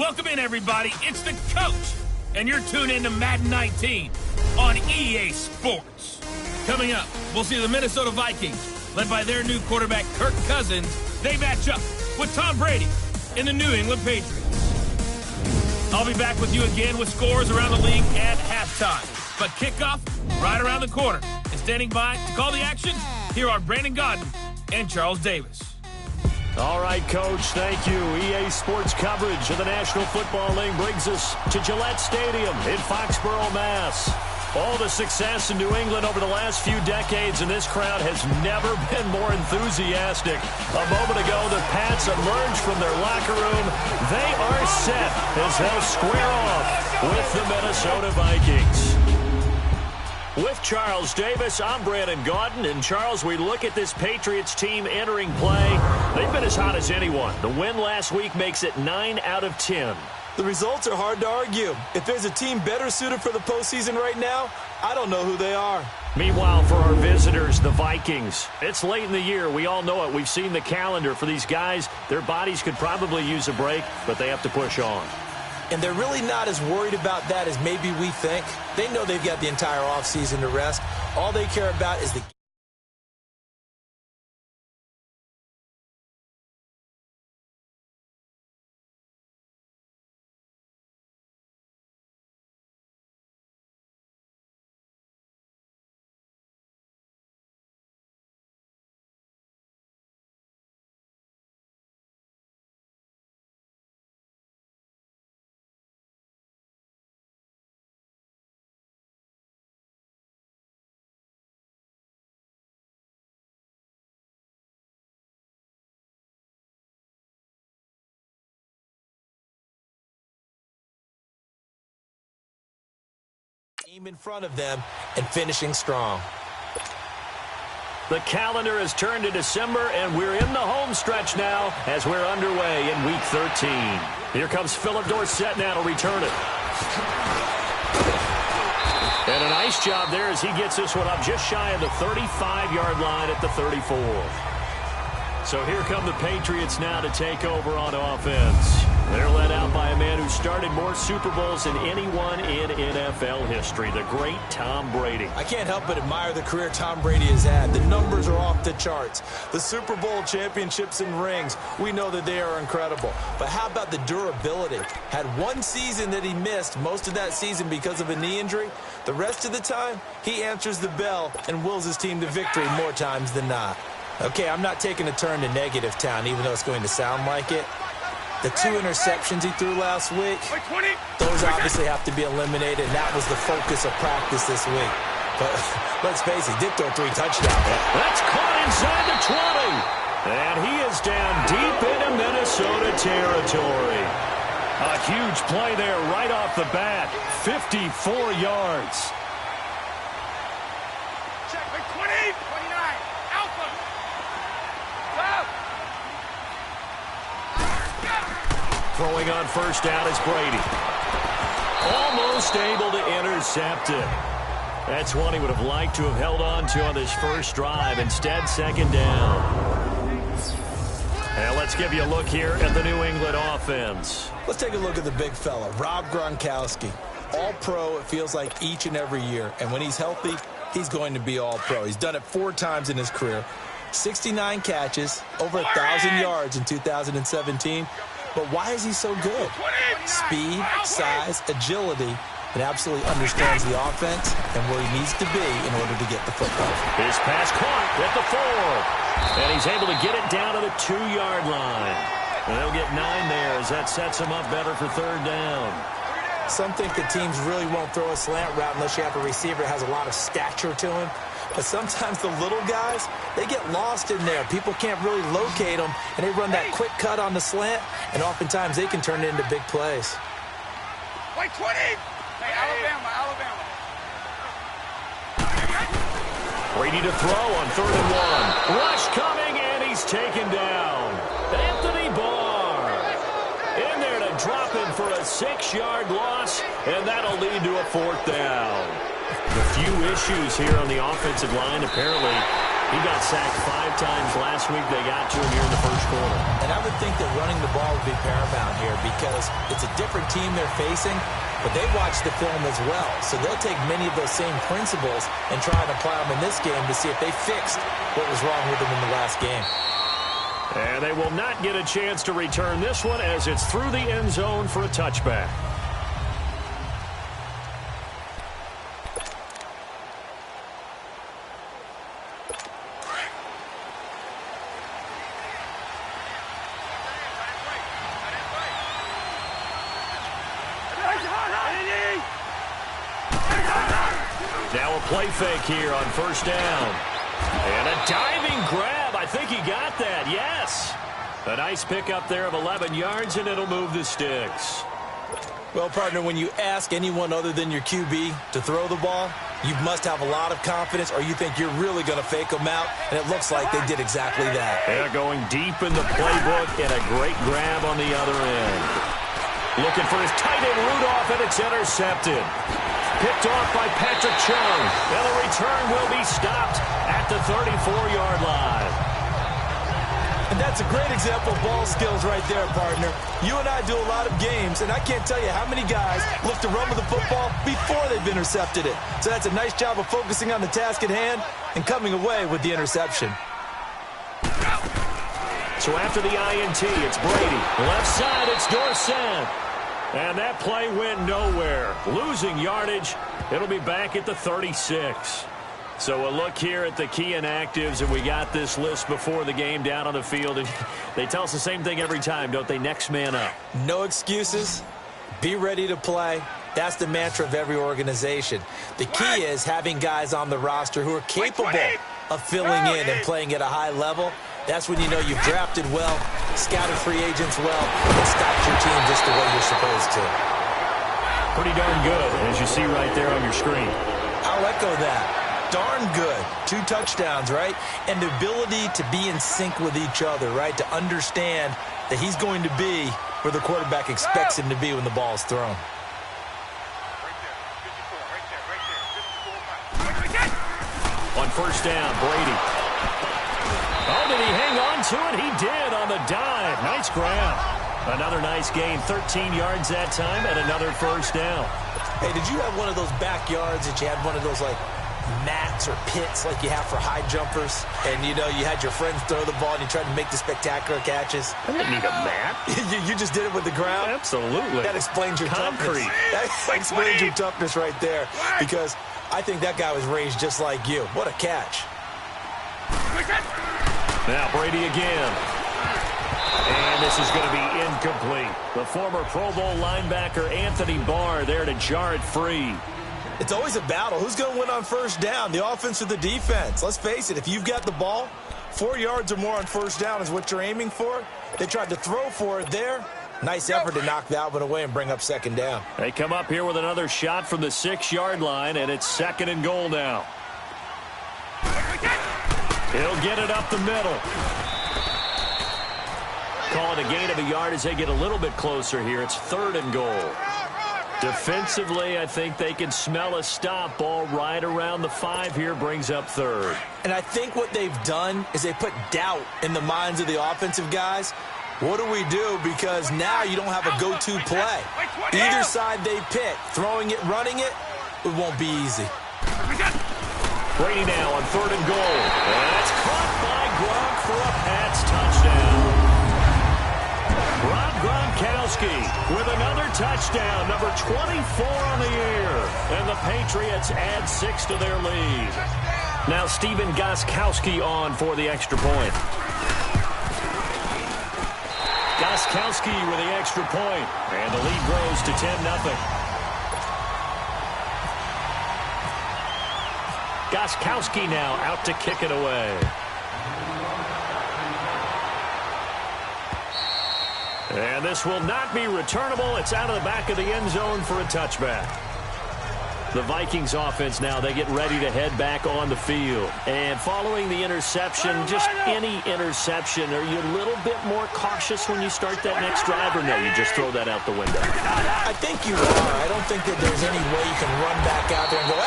Welcome in, everybody. It's the coach, and you're tuned in to Madden 19 on EA Sports. Coming up, we'll see the Minnesota Vikings, led by their new quarterback, Kirk Cousins. They match up with Tom Brady in the New England Patriots. I'll be back with you again with scores around the league at halftime. But kickoff right around the corner. And standing by to call the action, here are Brandon Godden and Charles Davis. All right, Coach, thank you. EA Sports coverage of the National Football League brings us to Gillette Stadium in Foxborough, Mass. All the success in New England over the last few decades, and this crowd has never been more enthusiastic. A moment ago, the Pats emerged from their locker room. They are set as they'll square off with the Minnesota Vikings. With Charles Davis, I'm Brandon Gaudin. And, Charles, we look at this Patriots team entering play. They've been as hot as anyone. The win last week makes it 9 out of 10. The results are hard to argue. If there's a team better suited for the postseason right now, I don't know who they are. Meanwhile, for our visitors, the Vikings, it's late in the year. We all know it. We've seen the calendar for these guys. Their bodies could probably use a break, but they have to push on. And they're really not as worried about that as maybe we think. They know they've got the entire offseason to rest. All they care about is the team in front of them and finishing strong. The calendar has turned to December, and we're in the home stretch now as we're underway in Week 13. Here comes Philip Dorsett now to return it. And a nice job there as he gets this one up just shy of the 35-yard line at the 34. So here come the Patriots now to take over on offense. They're led out by a man who started more Super Bowls than anyone in NFL history, the great Tom Brady. I can't help but admire the career Tom Brady has had. The numbers are off the charts. The Super Bowl championships and rings, we know that they are incredible. But how about the durability? Had one season that he missed, most of that season because of a knee injury. The rest of the time, he answers the bell and wills his team to victory more times than not. Okay, I'm not taking a turn to negative town, even though it's going to sound like it. The 2 interceptions he threw last week, those obviously have to be eliminated, and that was the focus of practice this week. But let's face it, he did throw 3 touchdowns. That's caught inside the 20. And he is down deep into Minnesota territory. A huge play there right off the bat. 54 yards. Check, 20, 29, Alpha. Throwing on first down is Brady. Almost able to intercept it. That's one he would have liked to have held on to on this first drive. Instead, second down. And let's give you a look here at the New England offense. Let's take a look at the big fella, Rob Gronkowski. All-pro, it feels like each and every year. And when he's healthy, he's going to be all-pro. He's done it 4 times in his career. 69 catches, over 1,000 yards in 2017. But why is he so good? Speed, size, agility, and absolutely understands the offense and where he needs to be in order to get the football. His pass caught at the 4. And he's able to get it down to the 2-yard line. And they'll get 9 there as that sets him up better for third down. Some think the teams really won't throw a slant route unless you have a receiver that has a lot of stature to him. But sometimes the little guys, they get lost in there. People can't really locate them, and they run that quick cut on the slant, and oftentimes they can turn it into big plays. Wait, 20! Hey, Alabama. Brady to throw on 3rd and 1. Rush coming, and he's taken down. Anthony Barr in there to drop him for a 6-yard loss, and that'll lead to a 4th down. A few issues here on the offensive line. Apparently, He got sacked 5 times last week. They got to him here in the first quarter. And I would think that running the ball would be paramount here because it's a different team they're facing, but they watch the film as well. So they'll take many of those same principles and try and apply them in this game to see if they fixed what was wrong with them in the last game. And they will not get a chance to return this one as it's through the end zone for a touchback. Now a play fake here on first down. And a diving grab. I think he got that, yes. A nice pickup there of 11 yards, and it'll move the sticks. Well, partner, when you ask anyone other than your QB to throw the ball, you must have a lot of confidence or you think you're really going to fake them out, and it looks like they did exactly that. They're going deep in the playbook, and a great grab on the other end. Looking for his tight end Rudolph, and it's intercepted. Picked off by Patrick Chung. And the return will be stopped at the 34-yard line. And that's a great example of ball skills right there, partner. You and I do a lot of games, and I can't tell you how many guys look to run with the football before they've intercepted it. So that's a nice job of focusing on the task at hand and coming away with the interception. So after the INT, it's Brady. Left side, it's Dorsett. And that play went nowhere. Losing yardage. It'll be back at the 36. So a look here at the key inactives, and we got this list before the game down on the field. And they tell us the same thing every time, don't they? Next man up. No excuses. Be ready to play. That's the mantra of every organization. The key is having guys on the roster who are capable of filling in and playing at a high level. That's when you know you've drafted well, scouted free agents well, and stocked your team just the way you're supposed to. Pretty darn good, as you see right there on your screen. I'll echo that. Darn good. 2 touchdowns, right? And the ability to be in sync with each other, right? To understand that he's going to be where the quarterback expects him to be when the ball is thrown. On first down, Brady. Oh, did he hang on to it? He did on the dive. Nice grab. Another nice gain. 13 yards that time and another first down. Hey, did you have one of those backyards that you had one of those, like, mats or pits like you have for high jumpers? And, you know, you had your friends throw the ball and you tried to make the spectacular catches? I didn't need a mat. you just did it with the ground? Absolutely. That explains your toughness. That explains your toughness right there. Because I think that guy was raised just like you. What a catch. Now Brady again. And this is going to be incomplete. The former Pro Bowl linebacker Anthony Barr there to jar it free. It's always a battle. Who's going to win on first down, the offense or the defense? Let's face it, if you've got the ball, 4 yards or more on first down is what you're aiming for. They tried to throw for it there. Nice effort to knock that one away and bring up second down. They come up here with another shot from the 6-yard line, and it's 2nd and goal now. He'll get it up the middle. Call it a gain of a yard as they get a little bit closer here. It's 3rd and goal. Defensively, I think they can smell a stop. Ball right around the 5 here, brings up 3rd. And I think what they've done is they put doubt in the minds of the offensive guys. What do we do? Because now you don't have a go-to play. Either side they pick, throwing it, running it, it won't be easy. Brady now on 3rd and goal. And that's caught by Gronk for a Pats touchdown. Rob Gronkowski with another touchdown, number 24 on the year. And the Patriots add 6 to their lead. Now Stephen Gostkowski on for the extra point. Gostkowski with the extra point. And the lead grows to 10-0. Gostkowski now out to kick it away. And this will not be returnable. It's out of the back of the end zone for a touchback. The Vikings offense now, they get ready to head back on the field. And following the interception, just any interception, are you a little bit more cautious when you start that next drive, or no, you just throw that out the window? I think you are. I don't think that there's any way you can run back out there and go,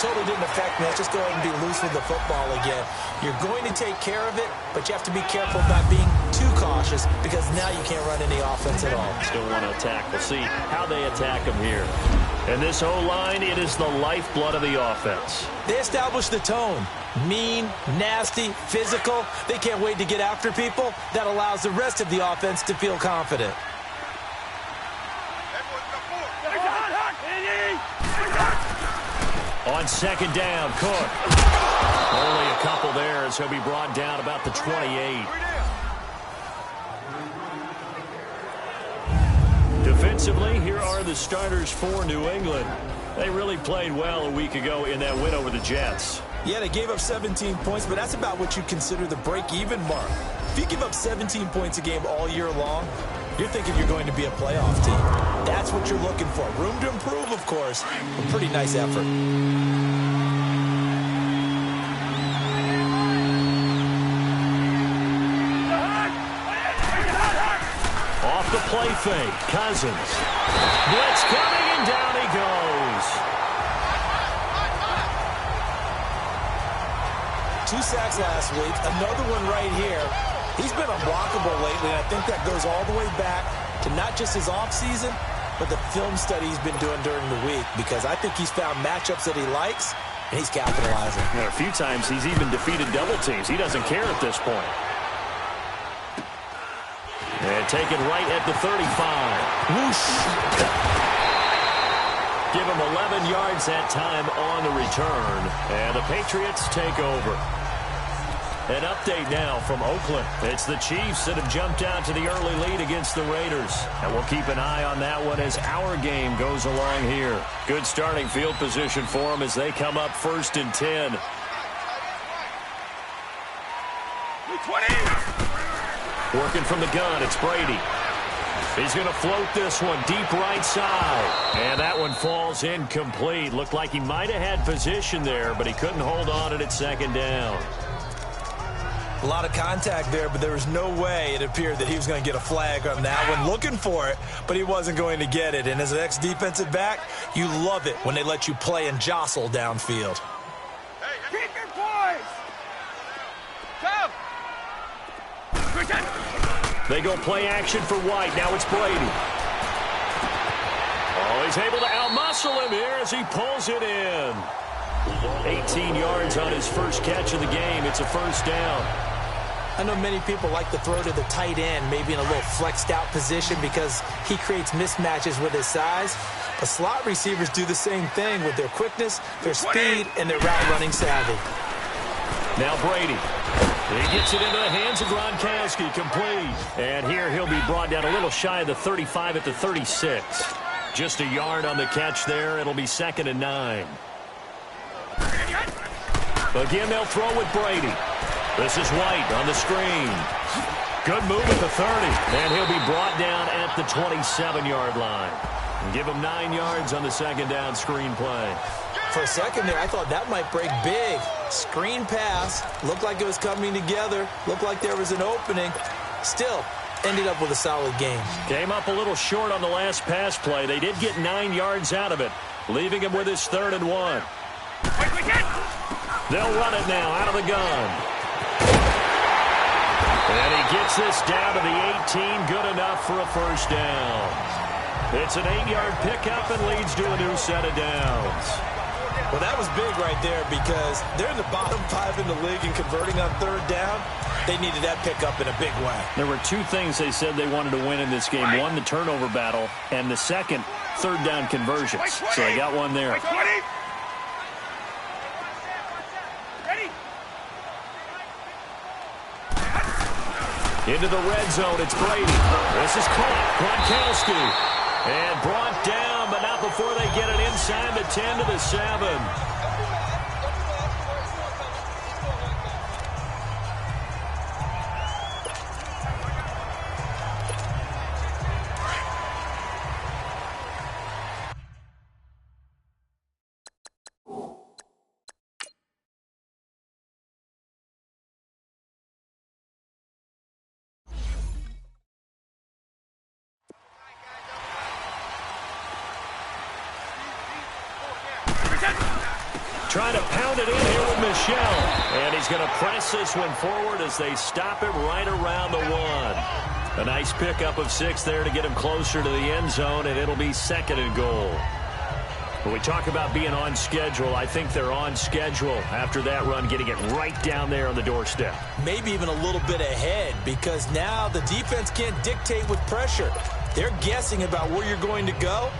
totally didn't affect me. Let's just go ahead and be loose with the football again. You're going to take care of it, but you have to be careful about being too cautious because now you can't run any offense at all. Still want to attack. We'll see how they attack him here. And this O-line, it is the lifeblood of the offense. They establish the tone. Mean, nasty, physical. They can't wait to get after people. That allows the rest of the offense to feel confident. On second down, Cook. Only a couple there as he'll be brought down about the 28. Defensively, here are the starters for New England. They really played well a week ago in that win over the Jets. Yeah, they gave up 17 points, but that's about what you consider the break-even mark. If you give up 17 points a game all year long, you're thinking you're going to be a playoff team. That's what you're looking for. Room to improve, of course. A pretty nice effort. Off the play fake, Cousins. Blitz coming, and down he goes. 2 sacks last week, another one right here. He's been unblockable lately, and I think that goes all the way back to not just his offseason, but the film study he's been doing during the week, because I think he's found matchups that he likes, and he's capitalizing. A few times he's even defeated double teams. He doesn't care at this point. And taken right at the 35. Whoosh! Give him 11 yards that time on the return. And the Patriots take over. An update now from Oakland. It's the Chiefs that have jumped out to the early lead against the Raiders. And we'll keep an eye on that one as our game goes along here. Good starting field position for them as they come up 1st and 10. 20! Working from the gun, it's Brady. He's going to float this one deep right side. And that one falls incomplete. Looked like he might have had position there, but he couldn't hold on it at second down. A lot of contact there, but there was no way it appeared that he was going to get a flag on that one. Looking for it, but he wasn't going to get it. And as an ex-defensive back, you love it when they let you play and jostle downfield. Keep your boys! Come! They go play action for White. Now it's Brady. Oh, he's able to outmuscle him here as he pulls it in. 18 yards on his first catch of the game. It's a first down. I know many people like to throw to the tight end, maybe in a little flexed out position because he creates mismatches with his size. But slot receivers do the same thing with their quickness, their speed, and their route running savvy. Now Brady. He gets it into the hands of Gronkowski, complete. And here he'll be brought down a little shy of the 35 at the 36. Just a yard on the catch there. It'll be 2nd and 9. Again, they'll throw with Brady. This is White on the screen. Good move at the 30. And he'll be brought down at the 27-yard line. And give him 9 yards on the second down screen play. For a second there, I thought that might break big. Screen pass. Looked like it was coming together. Looked like there was an opening. Still, ended up with a solid game. Came up a little short on the last pass play. They did get 9 yards out of it, leaving him with his 3rd and 1. They'll run it now out of the gun. And he gets this down to the 18. Good enough for a first down. It's an 8-yard pickup and leads to a new set of downs. Well, that was big right there because they're in the bottom 5 in the league and converting on 3rd down. They needed that pickup in a big way. There were 2 things they said they wanted to win in this game. One, the turnover battle, and the second, 3rd down conversions. So they got one there. Ready? Into the red zone, it's Brady. This is caught. Gronkowski. And brought down, but not before they get it inside the 10 to the 7. trying to pound it in here with Michel. And he's going to press this one forward as they stop him right around the 1. A nice pickup of 6 there to get him closer to the end zone, and it'll be 2nd and goal. When we talk about being on schedule, I think they're on schedule after that run, getting it right down there on the doorstep. Maybe even a little bit ahead, because now the defense can't dictate with pressure. They're guessing about where you're going to go.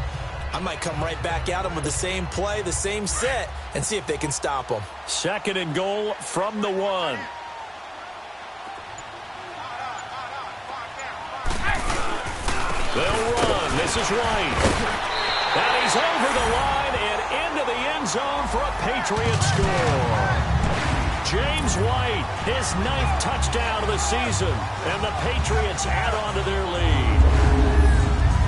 I might come right back at them with the same play, the same set, and see if they can stop them. 2nd and goal from the 1. They'll run. This is White. And he's over the line and into the end zone for a Patriot score. James White, his 9th touchdown of the season, and the Patriots add on to their lead.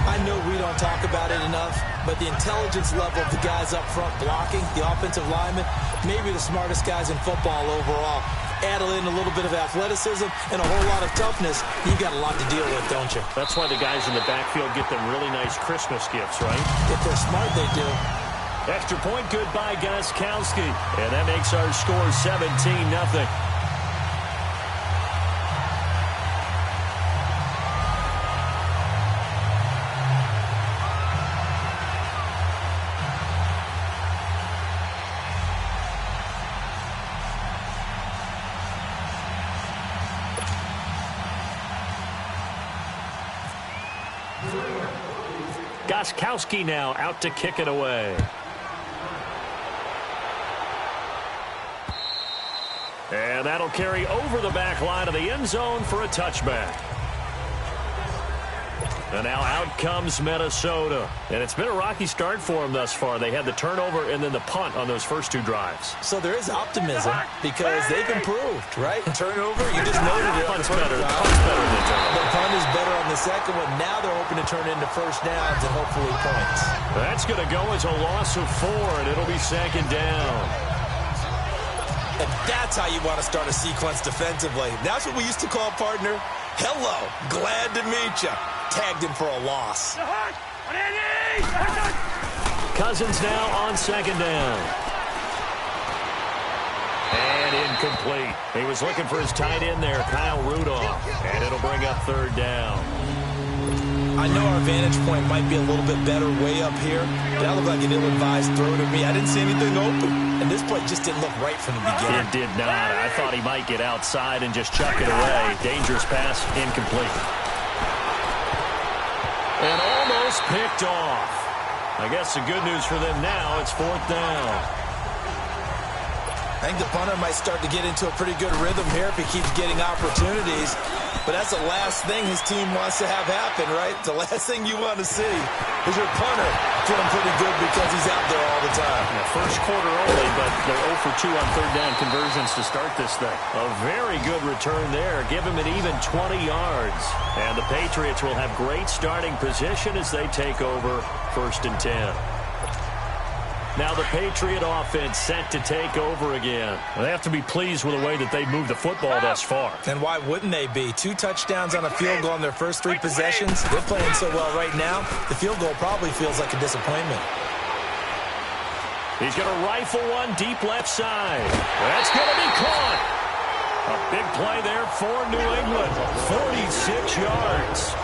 I know we don't talk about it enough, but the intelligence level of the guys up front blocking, the offensive linemen, maybe the smartest guys in football overall. Add in a little bit of athleticism and a whole lot of toughness, you've got a lot to deal with, don't you? That's why the guys in the backfield get them really nice Christmas gifts, right? If they're smart, they do. Extra point good by Gostkowski. And that makes our score 17-0. Gostkowski now out to kick it away. And that'll carry over the back line of the end zone for a touchback. And now out comes Minnesota. And it's been a rocky start for them thus far. They had the turnover and then the punt on those first 2 drives. So there is optimism because they've improved, right? Turnover, you just noted it. Punt's better. Punt's better than turnover. The punt is better on the second one. Now they're hoping to turn into first downs and hopefully points. That's going to go as a loss of 4, and it'll be 2nd down. And that's how you want to start a sequence defensively. That's what we used to call, partner, hello, glad to meet you. Tagged him for a loss. Cousins now on 2nd down. And incomplete. He was looking for his tight end there, Kyle Rudolph. And it'll bring up 3rd down. I know our vantage point might be a little bit better way up here, but that looked like an ill-advised throw to me. I didn't see anything open, and this play just didn't look right from the beginning. It did not. I thought he might get outside and just chuck it away. Dangerous pass, incomplete. And almost picked off. I guess the good news for them now, it's 4th down. I think the punter might start to get into a pretty good rhythm here if he keeps getting opportunities. But that's the last thing his team wants to have happen, right? The last thing you want to see is your punter feeling pretty good because he's out there all the time. Yeah, first quarter only, but they're 0 for 2 on 3rd down conversions to start this thing. A very good return there. Give him an even 20 yards. And the Patriots will have great starting position as they take over 1st and 10. Now the Patriot offense set to take over again. Well, they have to be pleased with the way that they've moved the football thus far. And why wouldn't they be? 2 touchdowns on a field goal in their first 3 possessions. They're playing so well right now, the field goal probably feels like a disappointment. He's going to rifle one deep left side. That's going to be caught. A big play there for New England. 46 yards.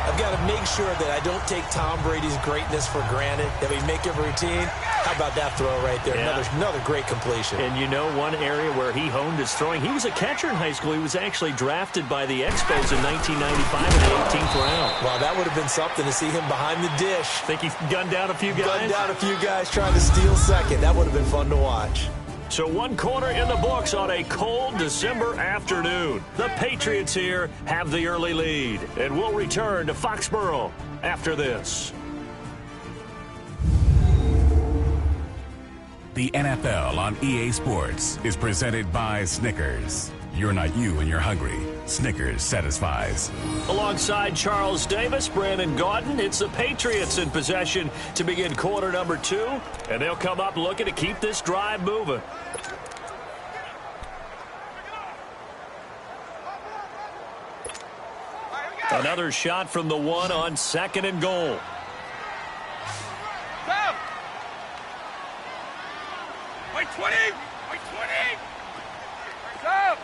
I've got to make sure that I don't take Tom Brady's greatness for granted, that we make it routine. How about that throw right there? Yeah. Another great completion. And you know one area where he honed his throwing, he was a catcher in high school. He was actually drafted by the Expos in 1995 in the 18th round. Wow, that would have been something to see him behind the dish. Think he gunned down a few guys? Gunned down a few guys trying to steal second. That would have been fun to watch. So 1 quarter in the books on a cold December afternoon. The Patriots here have the early lead. And we'll return to Foxborough after this. The NFL on EA Sports is presented by Snickers. You're not you when you're hungry. Snickers satisfies. Alongside Charles Davis, Brandon Gaudin, it's the Patriots in possession to begin quarter number 2. And they'll come up looking to keep this drive moving. Another shot from the 1 on 2nd and goal. White 20! White 20! Stop!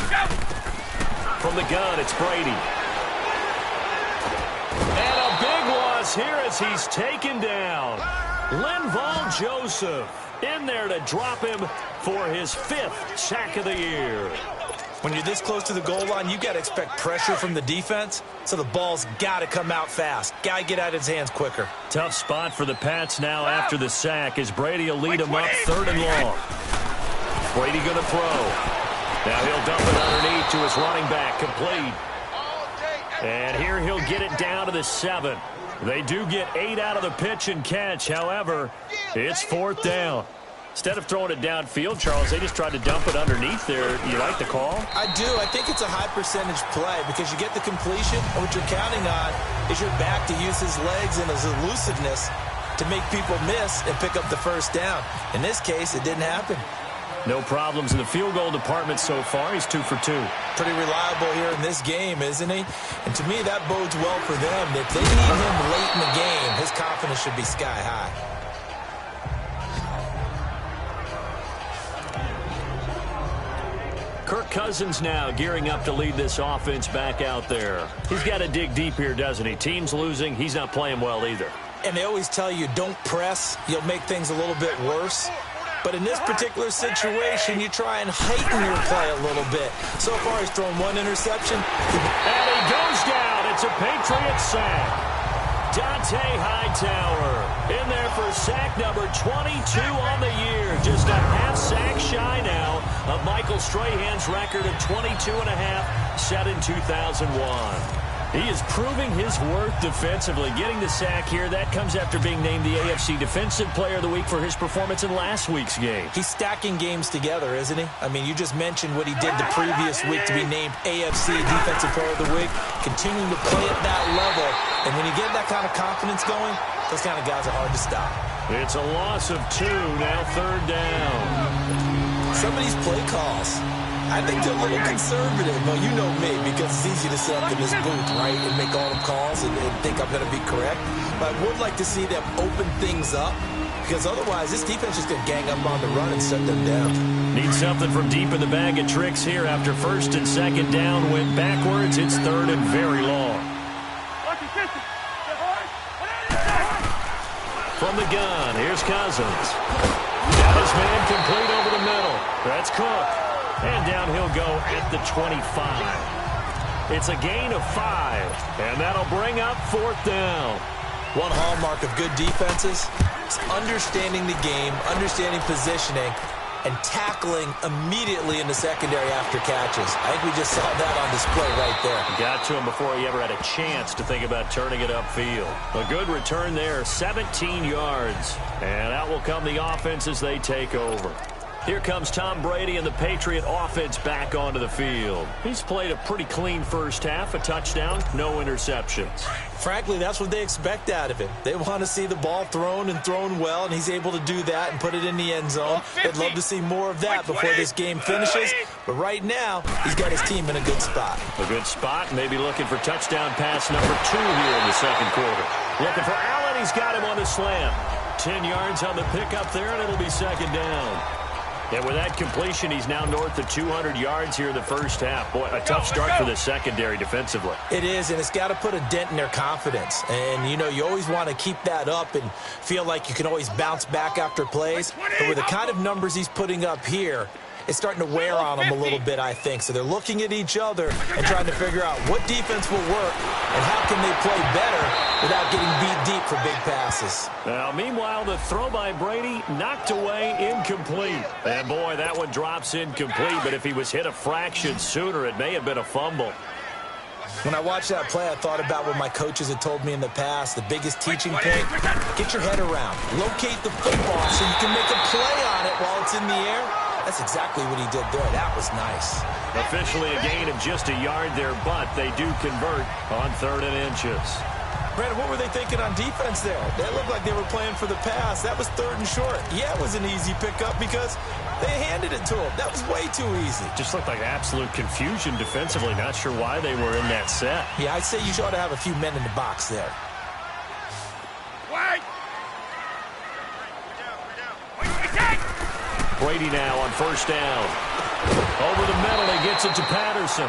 Go! From the gun, it's Brady. And a big loss here as he's taken down. Linval Joseph in there to drop him for his 5th sack of the year. When you're this close to the goal line, you got to expect pressure from the defense, so the ball's got to come out fast. Got to get out of his hands quicker. Tough spot for the Pats now after the sack as Brady will lead him up 3rd and long. Brady going to throw. Now he'll dump it underneath to his running back, complete. And here he'll get it down to the 7. They do get 8 out of the pitch and catch. However, it's 4th down. Instead of throwing it downfield, Charles, they just tried to dump it underneath there. You like the call? I do. I think it's a high percentage play because you get the completion, and what you're counting on is your back to use his legs and his elusiveness to make people miss and pick up the 1st down. In this case, it didn't happen. No problems in the field goal department so far. He's 2 for 2. Pretty reliable here in this game, isn't he? And to me, that bodes well for them. If they need him late in the game, his confidence should be sky high. Kirk Cousins now gearing up to lead this offense back out there. He's got to dig deep here, doesn't he? Team's losing. He's not playing well either. And they always tell you, don't press. You'll make things a little bit worse. But in this particular situation, you try and heighten your play a little bit. So far, he's thrown 1 interception. And he goes down. It's a Patriot sack. Dante Hightower in there for sack number 22 on the year. Just a half sack shy now of Michael Strahan's record of 22.5 set in 2001. He is proving his worth defensively, getting the sack here. That comes after being named the AFC Defensive Player of the Week for his performance in last week's game. He's stacking games together, isn't he? I mean, you just mentioned what he did the previous week to be named AFC Defensive Player of the Week, continuing to play at that level. And when you get that kind of confidence going, those kind of guys are hard to stop. It's a loss of 2, now 3rd down. Some of these play calls, I think they're a little conservative. Well, you know me, because it's easy to sit up in this booth, right, and make all the calls and think I'm going to be correct. But I would like to see them open things up, because otherwise this defense is going to gang up on the run and shut them down. Need something from deep in the bag of tricks here after 1st and 2nd down. Went backwards. It's 3rd and very long. From the gun, here's Cousins. Got his man complete over the middle. That's Cook. And down he'll go at the 25. It's a gain of 5, and that'll bring up 4th down. One hallmark of good defenses is understanding the game, understanding positioning, and tackling immediately in the secondary after catches. I think we just saw that on display right there. Got to him before he ever had a chance to think about turning it upfield. A good return there, 17 yards. And out will come the offense as they take over. Here comes Tom Brady and the Patriot offense back onto the field. He's played a pretty clean 1st half, a touchdown, no interceptions. Frankly, that's what they expect out of him. They want to see the ball thrown and thrown well, and he's able to do that and put it in the end zone. They'd love to see more of that before this game finishes. But right now, he's got his team in a good spot. A good spot, maybe looking for touchdown pass number 2 here in the 2nd quarter. Looking for Allen, he's got him on the slant. 10 yards on the pickup there, and it'll be 2nd down. And with that completion, he's now north of 200 yards here in the 1st half. Boy, a tough start for the secondary defensively. It is, and it's got to put a dent in their confidence. And, you know, you always want to keep that up and feel like you can always bounce back after plays. But with the kind of numbers he's putting up here, it's starting to wear on them a little bit, I think. So they're looking at each other and trying to figure out what defense will work and how can they play better without getting beat deep for big passes. Now, meanwhile, the throw by Brady knocked away, incomplete. And, boy, that one drops incomplete. But if he was hit a fraction sooner, it may have been a fumble. When I watched that play, I thought about what my coaches had told me in the past. The biggest teaching point, get your head around. Locate the football so you can make a play on it while it's in the air. That's exactly what he did there. That was nice. Officially a gain of just a yard there, but they do convert on 3rd and inches. Brandon, what were they thinking on defense there? They looked like they were playing for the pass. That was 3rd and short. Yeah, it was an easy pickup because they handed it to him. That was way too easy. Just looked like absolute confusion defensively. Not sure why they were in that set. Yeah, I'd say you ought to have a few men in the box there. Wait! Brady now on first down. Over the middle, he gets it to Patterson.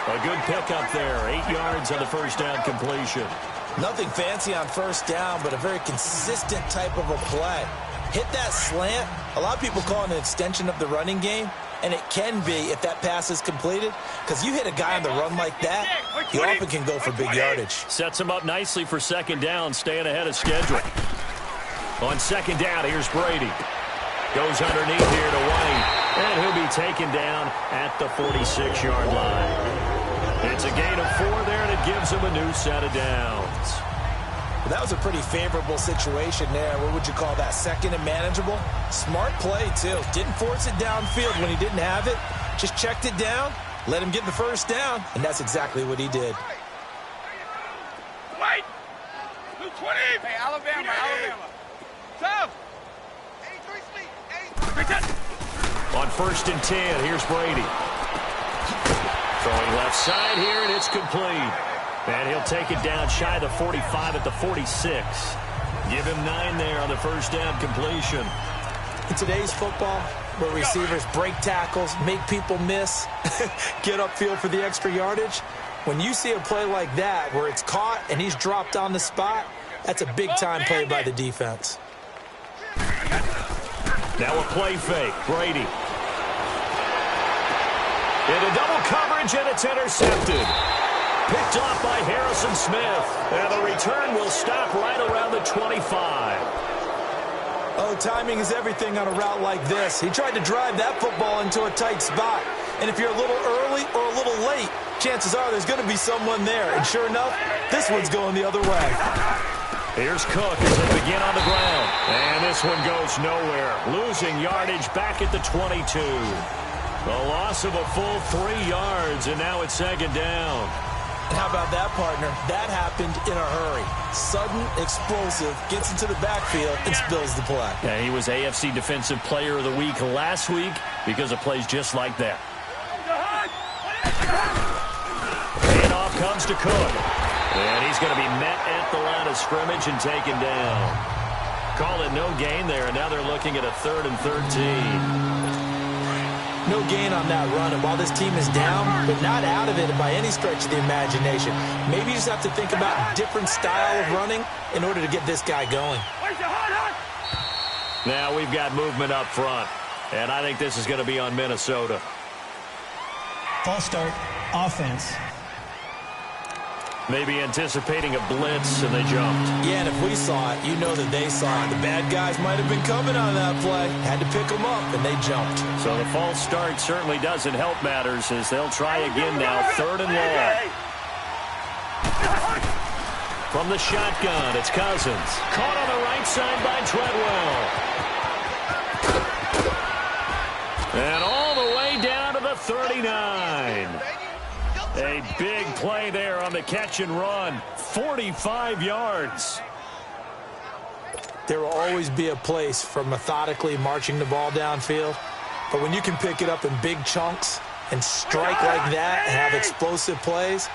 A good pickup there. 8 yards on the first down completion. Nothing fancy on first down, but a very consistent type of a play. Hit that slant. A lot of people call it an extension of the running game, and it can be if that pass is completed, because you hit a guy on the run like that, he often can go for big yardage. Sets him up nicely for second down, staying ahead of schedule. On second down, here's Brady. Goes underneath here to White, and he'll be taken down at the 46-yard line. It's a gain of 4 there, and it gives him a new set of downs. That was a pretty favorable situation there. What would you call that? Second and manageable? Smart play, too. Didn't force it downfield when he didn't have it. Just checked it down, let him get the first down, and that's exactly what he did. Wait! 220! Hey, Alabama. Tough! On first and 10, here's Brady. Throwing left side here, and it's complete. And he'll take it down shy of the 45 at the 46. Give him 9 there on the first down completion. In today's football, where receivers break tackles, make people miss, get upfield for the extra yardage, when you see a play like that where it's caught and he's dropped on the spot, that's a big-time play by the defense. Now a play fake. Brady. Into double coverage, and it's intercepted. Picked off by Harrison Smith. And the return will stop right around the 25. Oh, timing is everything on a route like this. He tried to drive that football into a tight spot. And if you're a little early or a little late, chances are there's going to be someone there. And sure enough, this one's going the other way. Here's Cook as they begin on the ground. And this one goes nowhere. Losing yardage back at the 22. A loss of a full 3 yards, and now it's second down. And how about that, partner? That happened in a hurry. Sudden, explosive, gets into the backfield, and spills the play. Yeah, he was AFC Defensive Player of the Week last week because of plays just like that. Handoff comes to Cook. And he's going to be met at the line of scrimmage and taken down. Call it no gain there, and now they're looking at a 3rd and 13. No gain on that run, and while this team is down, but not out of it by any stretch of the imagination. Maybe you just have to think about a different style of running in order to get this guy going. Now we've got movement up front, and I think this is going to be on Minnesota. False start, offense. Maybe anticipating a blitz, and they jumped. Yeah, and if we saw it, you know that they saw it. The bad guys might have been coming on that play. Had to pick them up, and they jumped. So the false start certainly doesn't help matters as they'll try again now, 3rd and long. From the shotgun, it's Cousins. Caught on the right side by Treadwell. And all the way down to the 39. A big play there on the catch and run. 45 yards. There will always be a place for methodically marching the ball downfield. But when you can pick it up in big chunks and strike like that and have explosive plays,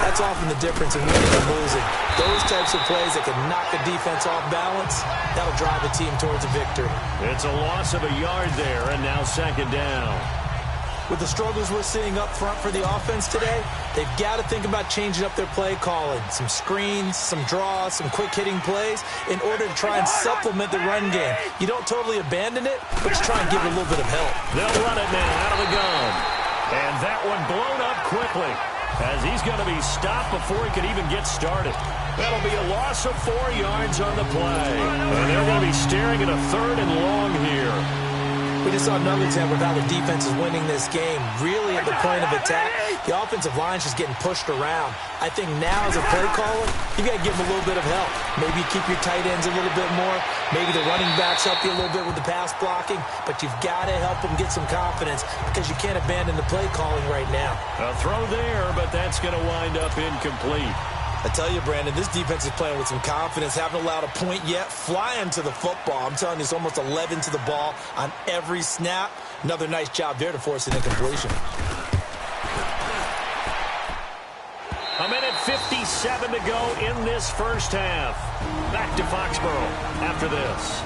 that's often the difference in winning and losing. Those types of plays that can knock the defense off balance, that'll drive a team towards a victory. It's a loss of a yard there, and now second down. With the struggles we're seeing up front for the offense today, they've got to think about changing up their play calling. Some screens, some draws, some quick-hitting plays in order to try and supplement the run game. You don't totally abandon it, but you try and give it a little bit of help. They'll run it now out of the gun. And that one blown up quickly as he's going to be stopped before he could even get started. That'll be a loss of 4 yards on the play. And they're going to be staring at a 3rd and long here. We just saw another example of how the defense is winning this game. Really at the point of attack, the offensive line's just getting pushed around. I think now as a play caller, you got to give them a little bit of help. Maybe you keep your tight ends a little bit more. Maybe the running backs help you a little bit with the pass blocking. But you've got to help them get some confidence because you can't abandon the play calling right now. A throw there, but that's going to wind up incomplete. I tell you, Brandon, this defense is playing with some confidence. Haven't allowed a point yet. Flying to the football. I'm telling you, it's almost 11 to the ball on every snap. Another nice job there to force an incompletion. A minute 57 to go in this first half. Back to Foxborough after this.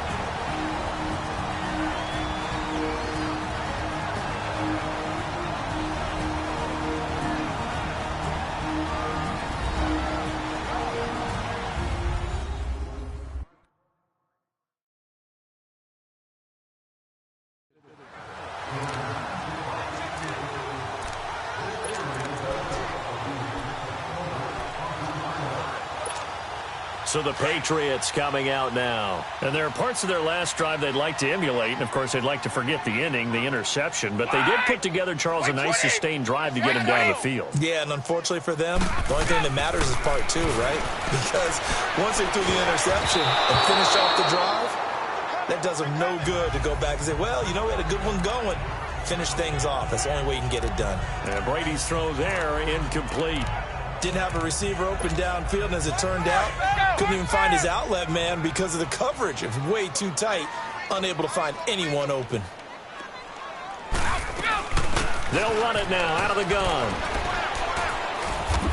So the Patriots coming out now. And there are parts of their last drive they'd like to emulate. And, of course, they'd like to forget the inning, the interception. But they did put together, Charles, a nice sustained drive to get him down the field. Yeah, and unfortunately for them, the only thing that matters is part two, right? Because once they threw the interception and finished off the drive, that does them no good to go back and say, well, you know, we had a good one going. Finish things off. That's the only way you can get it done. And Brady's throw there, incomplete. Didn't have a receiver open downfield, and as it turned out, couldn't even find his outlet man because of the coverage. It was way too tight, unable to find anyone open. They'll run it now out of the gun.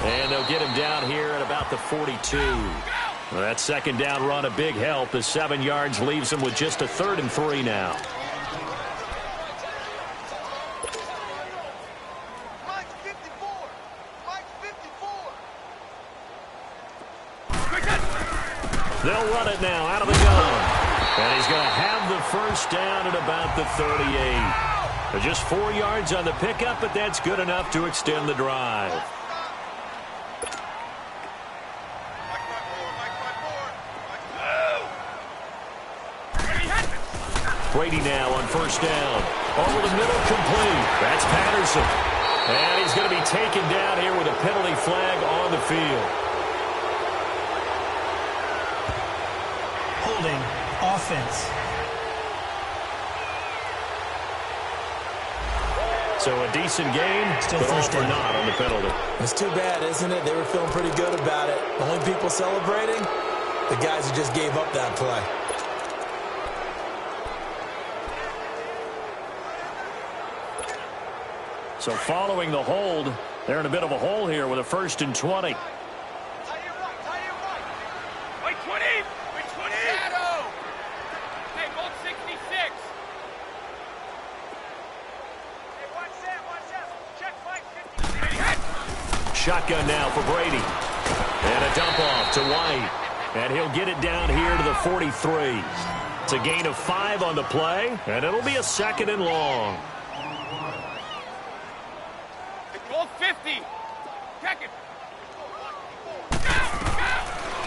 And they'll get him down here at about the 42. Well, that second down run a big help. The 7 yards leaves him with just a 3rd and 3 now. They'll run it now out of the gun. And he's going to have the first down at about the 38. Just 4 yards on the pickup, but that's good enough to extend the drive. Brady now on first down. Over the middle, complete. That's Patterson. And he's going to be taken down here with a penalty flag on the field. Holding offense. So a decent game, Still but all first for down. naught on the penalty. It's too bad, isn't it? They were feeling pretty good about it. The only people celebrating, the guys who just gave up that play. So following the hold, they're in a bit of a hole here with a 1st and 20. Shotgun now for Brady. And a dump off to White. And he'll get it down here to the 43. It's a gain of 5 on the play, and it'll be a 2nd and long. Goal 50. Check it.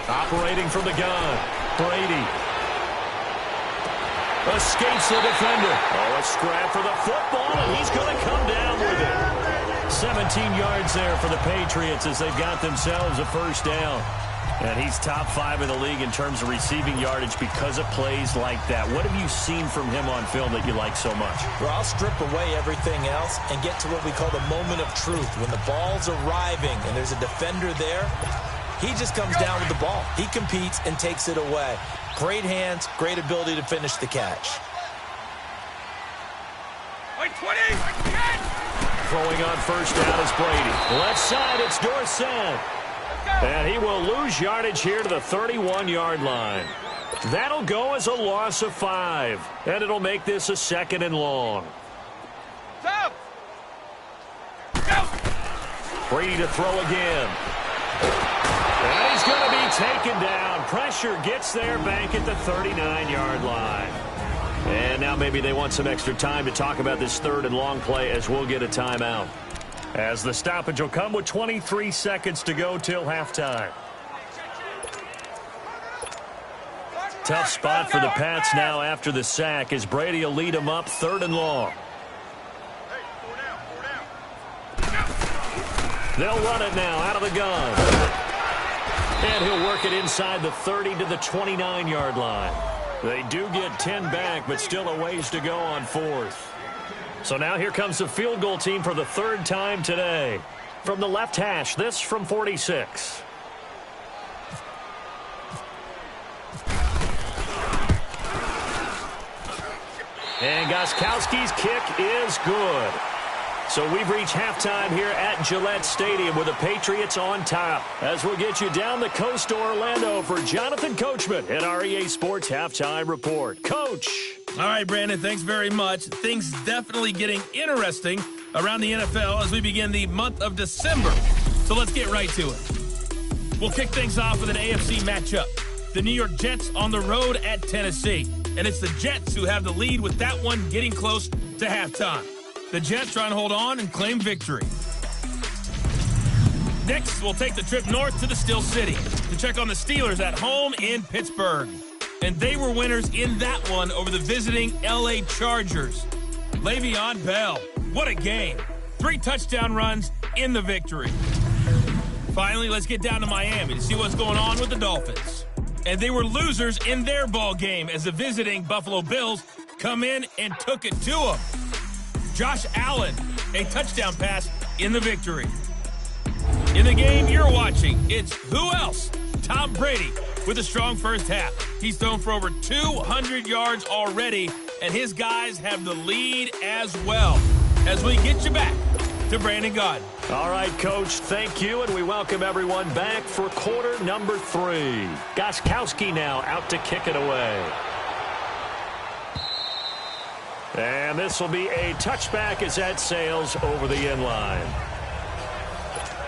Operating from the gun. Brady. Escapes the defender. Oh, a scrap for the football, and he's going to come down with it. 17 yards there for the Patriots as they've got themselves a first down. And he's top 5 in the league in terms of receiving yardage because of plays like that. What have you seen from him on film that you like so much? Well, I'll strip away everything else and get to what we call the moment of truth. When the ball's arriving and there's a defender there, he just comes down with the ball. He competes and takes it away. Great hands, great ability to finish the catch. 20. Throwing on first down is Brady. Left side, it's Dorsett. And he will lose yardage here to the 31-yard line. That'll go as a loss of 5. And it'll make this a 2nd and long. Brady to throw again. And he's going to be taken down. Pressure gets there back at the 39-yard line. And now maybe they want some extra time to talk about this 3rd and long play as we'll get a timeout. As the stoppage will come with 23 seconds to go till halftime. Tough spot for the Pats now after the sack as Brady will lead them up 3rd and long. They'll run it now out of the gun. And he'll work it inside the 30 to the 29-yard line. They do get 10 back, but still a ways to go on 4th. So now here comes the field goal team for the 3rd time today. From the left hash, this from 46. And Gostkowski's kick is good. So we've reached halftime here at Gillette Stadium with the Patriots on top. As we'll get you down the coast to Orlando for Jonathan Coachman at our EA Sports Halftime Report. Coach. All right, Brandon, thanks very much. Things definitely getting interesting around the NFL as we begin the month of December. So let's get right to it. We'll kick things off with an AFC matchup. The New York Jets on the road at Tennessee. And it's the Jets who have the lead with that one getting close to halftime. The Jets trying to hold on and claim victory. Next, we'll take the trip north to the Steel City to check on the Steelers at home in Pittsburgh. And they were winners in that one over the visiting L.A. Chargers. Le'Veon Bell, what a game. 3 touchdown runs in the victory. Finally, let's get down to Miami to see what's going on with the Dolphins. And they were losers in their ball game as the visiting Buffalo Bills come in and took it to them. Josh Allen, a touchdown pass in the victory. In the game you're watching, it's who else? Tom Brady with a strong first half. He's thrown for over 200 yards already, and his guys have the lead as well. As we get you back to Brandon Gaudin. All right, Coach, thank you, and we welcome everyone back for quarter number 3. Gostkowski now out to kick it away. And this will be a touchback as that sails over the end line.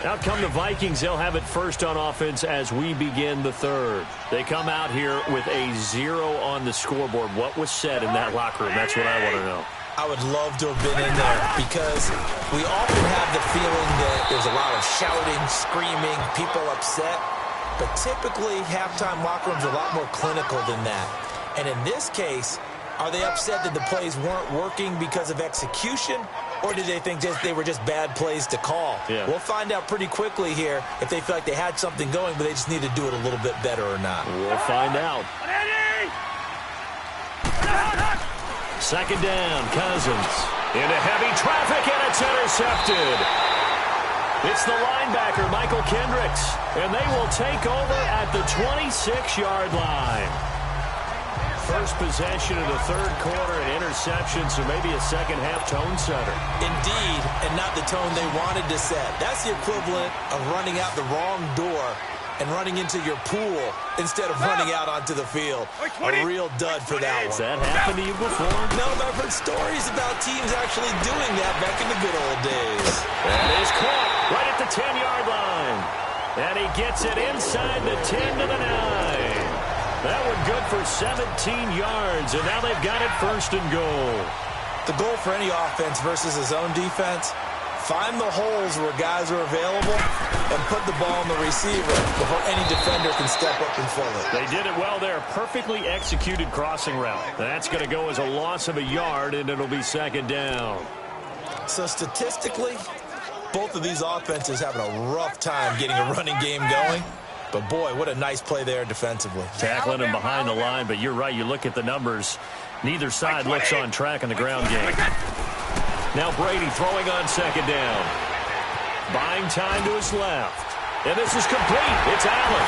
Out come the Vikings. They'll have it first on offense as we begin the third. They come out here with a 0 on the scoreboard. What was said in that locker room? That's what I want to know. I would love to have been in there because we often have the feeling that there's a lot of shouting, screaming, people upset. But typically, halftime locker rooms are a lot more clinical than that. And in this case, are they upset that the plays weren't working because of execution? Or did they think they were just bad plays to call? Yeah. We'll find out pretty quickly here if they feel like they had something going, but they just need to do it a little bit better or not. We'll find out. Second down, Cousins. Into heavy traffic, and it's intercepted. It's the linebacker, Michael Kendricks, and they will take over at the 26-yard line. First possession of the third quarter, an interception, so maybe a second-half tone setter. Indeed, and not the tone they wanted to set. That's the equivalent of running out the wrong door and running into your pool instead of running out onto the field. A real dud for that one. Has that happened to you before? No, but I've heard stories about teams actually doing that back in the good old days. That is caught right at the 10-yard line. And he gets it inside the 10 to the 9. That one good for 17 yards, and now they've got it first and goal. The goal for any offense versus his own defense, find the holes where guys are available and put the ball in the receiver before any defender can step up and fill it. They did it well there. Perfectly executed crossing route. That's going to go as a loss of a yard, and it'll be second down. So statistically, both of these offenses having a rough time getting a running game going. But, boy, what a nice play there defensively. Tackling him behind the line, but you're right. You look at the numbers. Neither side looks on track in the ground game. Now Brady throwing on second down. Buying time to his left. And this is complete. It's Allen.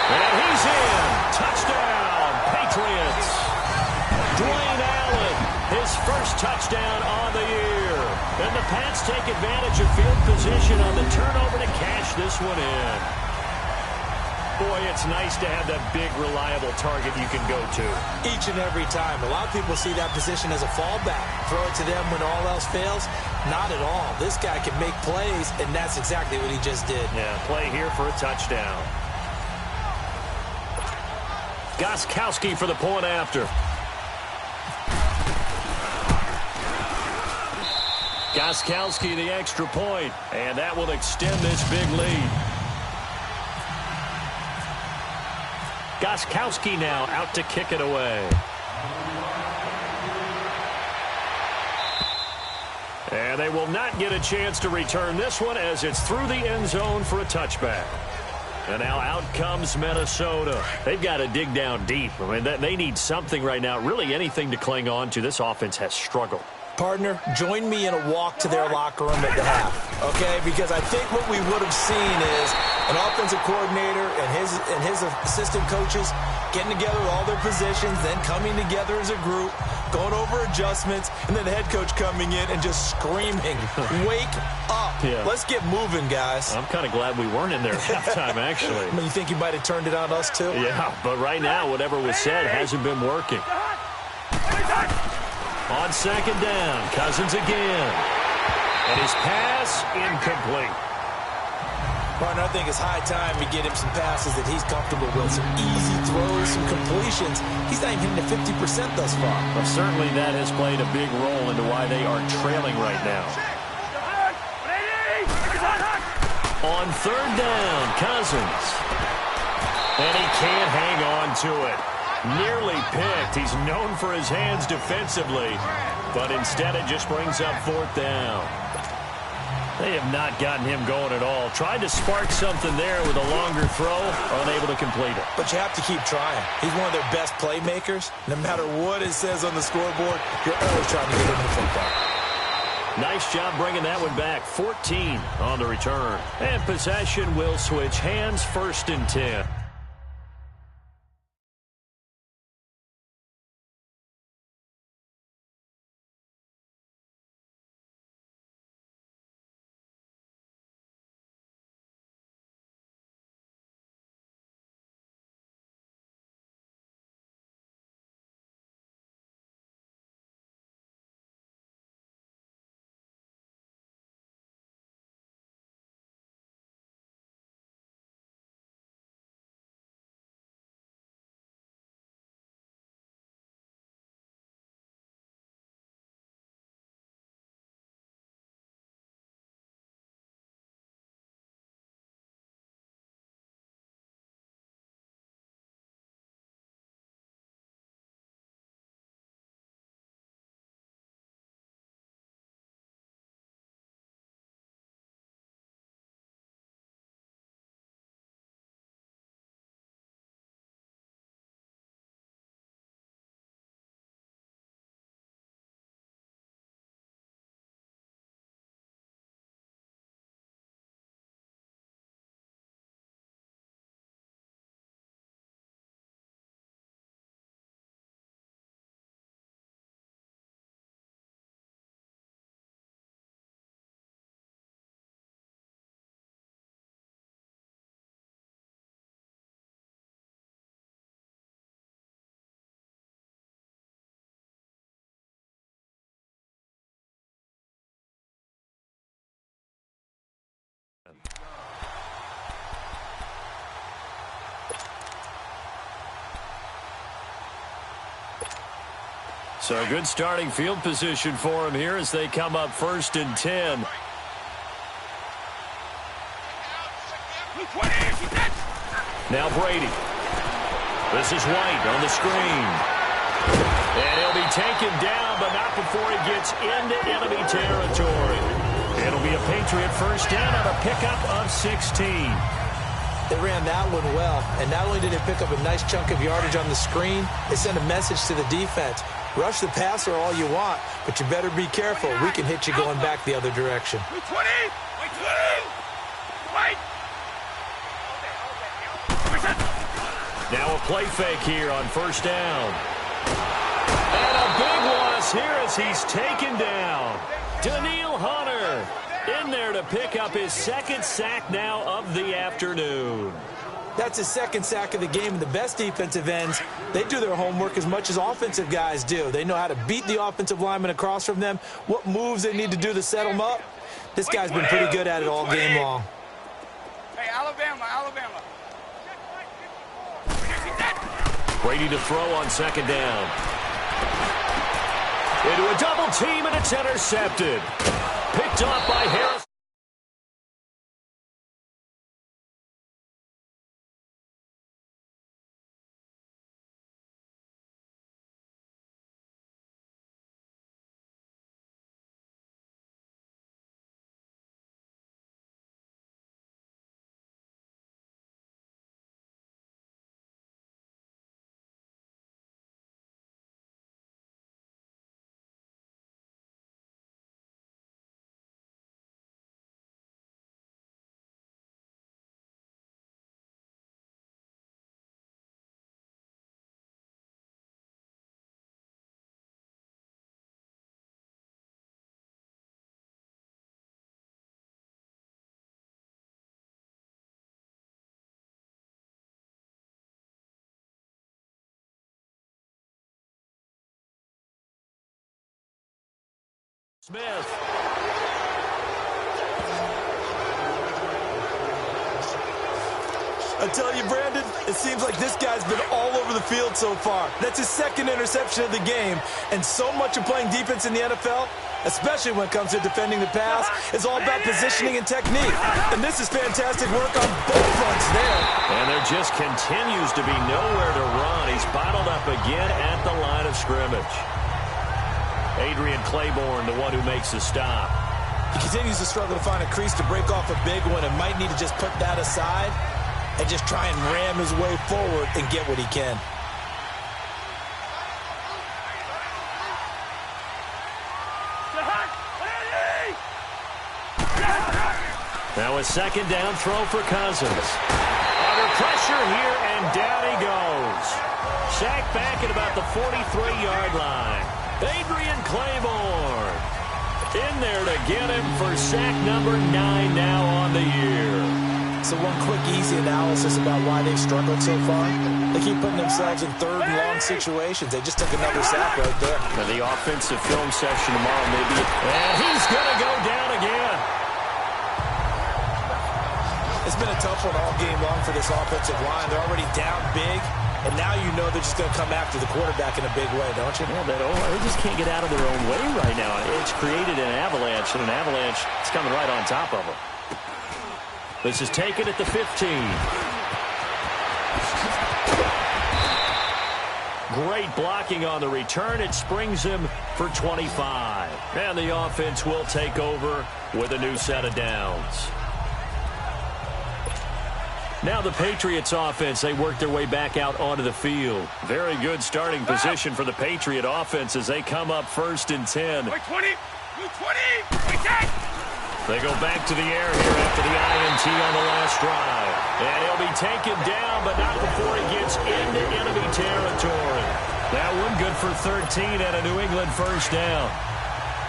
And he's in. Touchdown, Patriots. Dwayne Allen, his first touchdown on the year. And the Pats take advantage of field position on the turnover to cash this one in. Boy, it's nice to have that big, reliable target you can go to. Each and every time. A lot of people see that position as a fallback. Throw it to them when all else fails. Not at all. This guy can make plays, and that's exactly what he just did. Yeah, play here for a touchdown. Gostkowski for the point after. Gostkowski the extra point, and that will extend this big lead. Gostkowski now out to kick it away. And they will not get a chance to return this one as it's through the end zone for a touchback. And now out comes Minnesota. They've got to dig down deep. I mean, they need something right now, really anything to cling on to. This offense has struggled. Partner, join me in a walk to their locker room at the half, okay? Because I think what we would have seen is an offensive coordinator and his assistant coaches getting together with all their positions, then coming together as a group, going over adjustments, and then the head coach coming in and just screaming, wake up. Yeah. Let's get moving, guys. I'm kind of glad we weren't in there at halftime, actually. You think you might have turned it on us, too? Yeah, but right now, whatever was said hasn't been working. On second down, Cousins again. And his pass incomplete. Partner, I think it's high time to get him some passes that he's comfortable with. Some easy throws, some completions. He's not even hitting the 50% thus far. Well, certainly that has played a big role into why they are trailing right now. On third down, Cousins. And he can't hang on to it. Nearly picked. He's known for his hands defensively, but instead it just brings up fourth down. They have not gotten him going at all. Tried to spark something there with a longer throw, unable to complete it. But you have to keep trying. He's one of their best playmakers. No matter what it says on the scoreboard, you're always trying to get him the football. Nice job bringing that one back. 14 on the return. And possession will switch hands, 1st and 10. So a good starting field position for him here as they come up 1st and 10. Now Brady. This is White on the screen. And he'll be taken down, but not before he gets into enemy territory. It'll be a Patriot first down on a pickup of 16. They ran that one well, and not only did they pick up a nice chunk of yardage on the screen, they sent a message to the defense. Rush the passer all you want, but you better be careful. We can hit you going back the other direction. Now a play fake here on 1st down. And a big loss here as he's taken down. Daniil Hunter in there to pick up his 2nd sack now of the afternoon. That's his 2nd sack of the game. And the best defensive ends, they do their homework as much as offensive guys do. They know how to beat the offensive lineman across from them, what moves they need to do to set them up. This guy's been pretty good at it all game long. Hey, Alabama. Brady to throw on 2nd down. Into a double team, and it's intercepted. Picked off by Harris. Smith. I tell you, Brandon, it seems like this guy's been all over the field so far. That's his second interception of the game, and so much of playing defense in the NFL, especially when it comes to defending the pass, is all about positioning and technique. And this is fantastic work on both fronts there. And there just continues to be nowhere to run. He's bottled up again at the line of scrimmage. Adrian Claiborne, the one who makes the stop. He continues to struggle to find a crease to break off a big one and might need to just put that aside and just try and ram his way forward and get what he can. Now a second down throw for Cousins. Under pressure here, and down he goes. Sacked back at about the 43-yard line. Adrian Claiborne in there to get him for sack number 9 now on the year. So one quick, easy analysis about why they've struggled so far. They keep putting themselves in third and long situations. They just took another sack right there. Now the offensive film session tomorrow, maybe. And he's going to go down again. It's been a tough one all game long for this offensive line. They're already down big, and now you know they're just going to come after the quarterback in a big way, don't you? Yeah, they just can't get out of their own way right now. It's created an avalanche, and an avalanche is coming right on top of them. This is taken at the 15. Great blocking on the return. It springs him for 25. And the offense will take over with a new set of downs. Now the Patriots offense, they work their way back out onto the field. Very good starting position for the Patriot offense as they come up 1st and 10. 20, 20, 10. They go back to the air here after the INT on the last drive. And he'll be taken down, but not before he gets into enemy territory. That one good for 13 and a New England first down.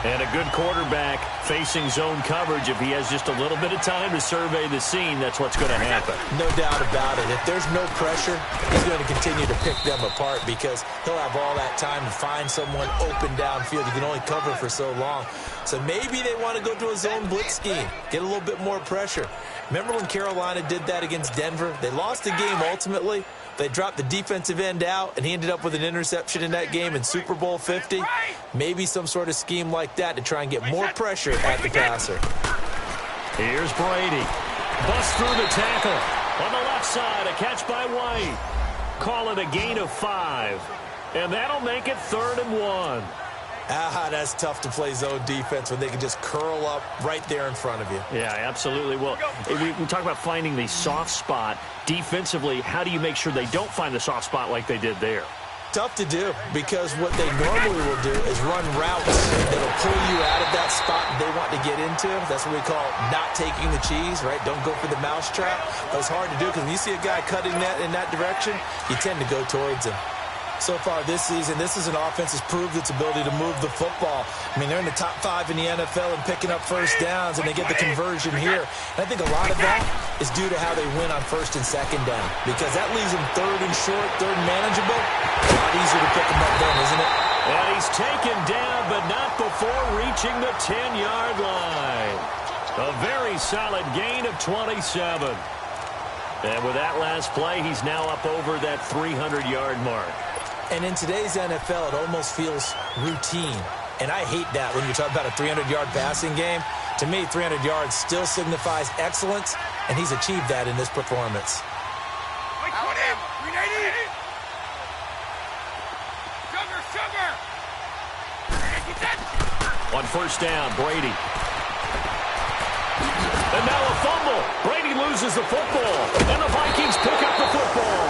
And a good quarterback facing zone coverage. If he has just a little bit of time to survey the scene, that's what's going to happen. No doubt about it. If there's no pressure, he's going to continue to pick them apart because he'll have all that time to find someone open downfield. You can only cover for so long. So maybe they want to go to a zone blitz scheme, get a little bit more pressure. Remember when Carolina did that against Denver? They lost the game ultimately. They dropped the defensive end out, and he ended up with an interception in that game in Super Bowl 50. Maybe some sort of scheme like that to try and get more pressure at the passer. Here's Brady. Busts through the tackle. On the left side, a catch by White. Call it a gain of 5. And that'll make it 3rd and 1. That's tough to play zone defense when they can just curl up right there in front of you. Yeah, absolutely. Well, we talk about finding the soft spot. Defensively, how do you make sure they don't find the soft spot like they did there? Tough to do because what they normally will do is run routes that'll pull you out of that spot they want to get into. That's what we call not taking the cheese, right? Don't go for the mousetrap. But it's hard to do because when you see a guy cutting that in that direction, you tend to go towards him. So far this season, this is an offense that's proved its ability to move the football. I mean, they're in the top 5 in the NFL and picking up first downs, and they get the conversion here. And I think a lot of that is due to how they win on 1st and 2nd down because that leaves them 3rd and short, 3rd and manageable. A lot easier to pick them up then, isn't it? And he's taken down, but not before reaching the 10-yard line. A very solid gain of 27. And with that last play, he's now up over that 300-yard mark. And in today's NFL, it almost feels routine. And I hate that when you talk about a 300-yard passing game. To me, 300 yards still signifies excellence, and he's achieved that in this performance. On 1st down, Brady. And now a fumble. Brady loses the football, and the Vikings pick up the football.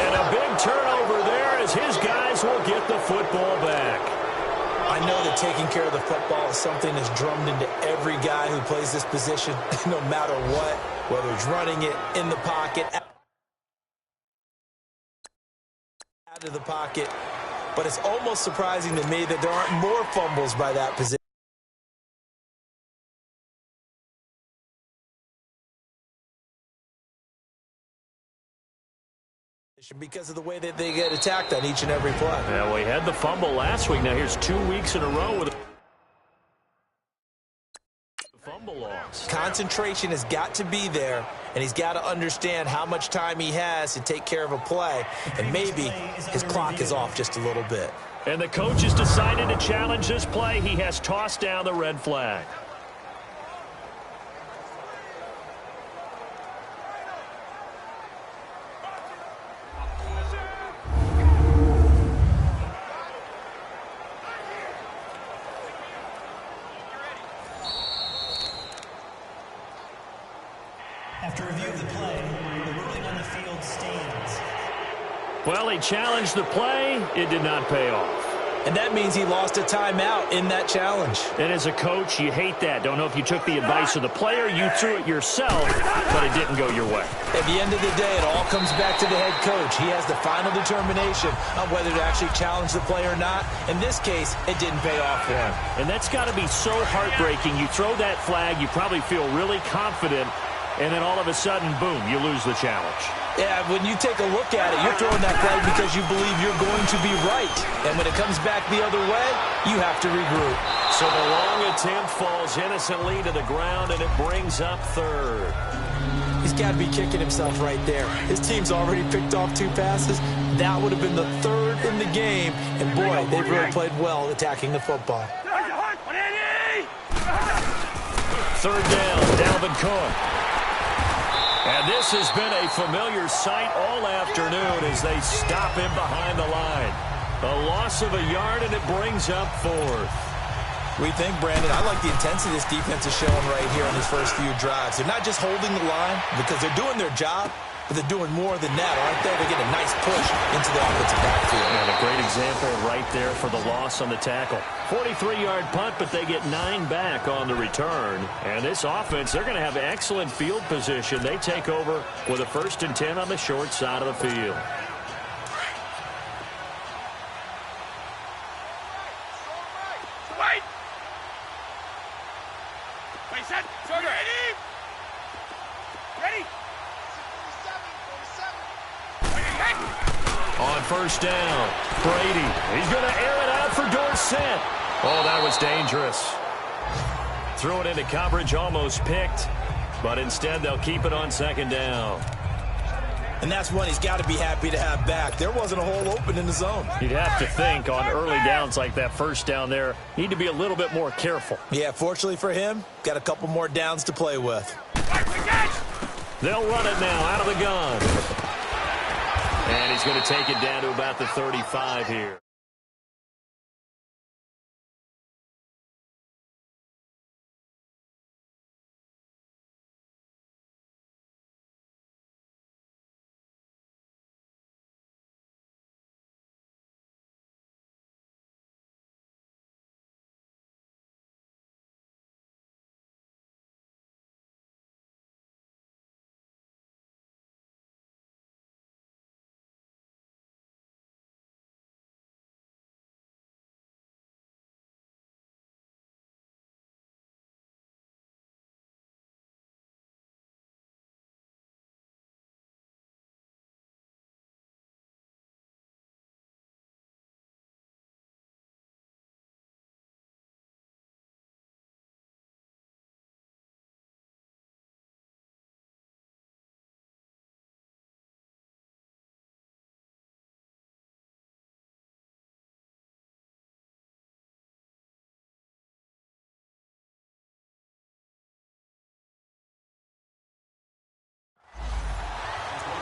And a big turnover there as his guys will get the football back. I know that taking care of the football is something that's drummed into every guy who plays this position, no matter what, whether it's running it, in the pocket, out of the pocket. But it's almost surprising to me that there aren't more fumbles by that position. Because of the way that they get attacked on each and every play. Yeah, we had the fumble last week. Now here's 2 weeks in a row with a fumble. fumble loss. Concentration has got to be there, and he's got to understand how much time he has to take care of a play, and maybe his clock is off just a little bit. And the coach has decided to challenge this play. He has tossed down the red flag. After review of the play, the ruling on the field stands. Well, he challenged the play. It did not pay off. And that means he lost a timeout in that challenge. And as a coach, you hate that. Don't know if you took the advice of the player, you threw it yourself, but it didn't go your way. At the end of the day, it all comes back to the head coach. He has the final determination on whether to actually challenge the play or not. In this case, it didn't pay off for him. And that's got to be so heartbreaking. You throw that flag, you probably feel really confident, and then all of a sudden, boom, you lose the challenge. Yeah, when you take a look at it, you're throwing that flag because you believe you're going to be right. And when it comes back the other way, you have to regroup. So the long attempt falls innocently to the ground, and it brings up third. He's got to be kicking himself right there. His team's already picked off 2 passes. That would have been the 3rd in the game. And, boy, they've really played well attacking the football. Third down, Dalvin Cook. And this has been a familiar sight all afternoon as they stop him behind the line. A loss of a yard, and it brings up 4th. We think, Brandon, I like the intensity this defense is showing right here in these first few drives. They're not just holding the line because they're doing their job, but they're doing more than that, aren't they? They're getting a nice push into the offensive backfield. And a great example right there for the loss on the tackle. 43-yard punt, but they get 9 back on the return. And this offense, they're going to have excellent field position. They take over with a 1st and 10 on the short side of the field. Wait! Wait, set! Ready? Ready? On 1st down, Brady. He's going to air it out for Dorsett. Oh, that was dangerous. Threw it into coverage, almost picked, but instead they'll keep it on 2nd down. And that's one he's got to be happy to have back. There wasn't a hole open in the zone. You'd have to think on early downs like that 1st down there, need to be a little bit more careful. Yeah, fortunately for him, got a couple more downs to play with. They'll run it now out of the gun. And he's going to take it down to about the 35 here.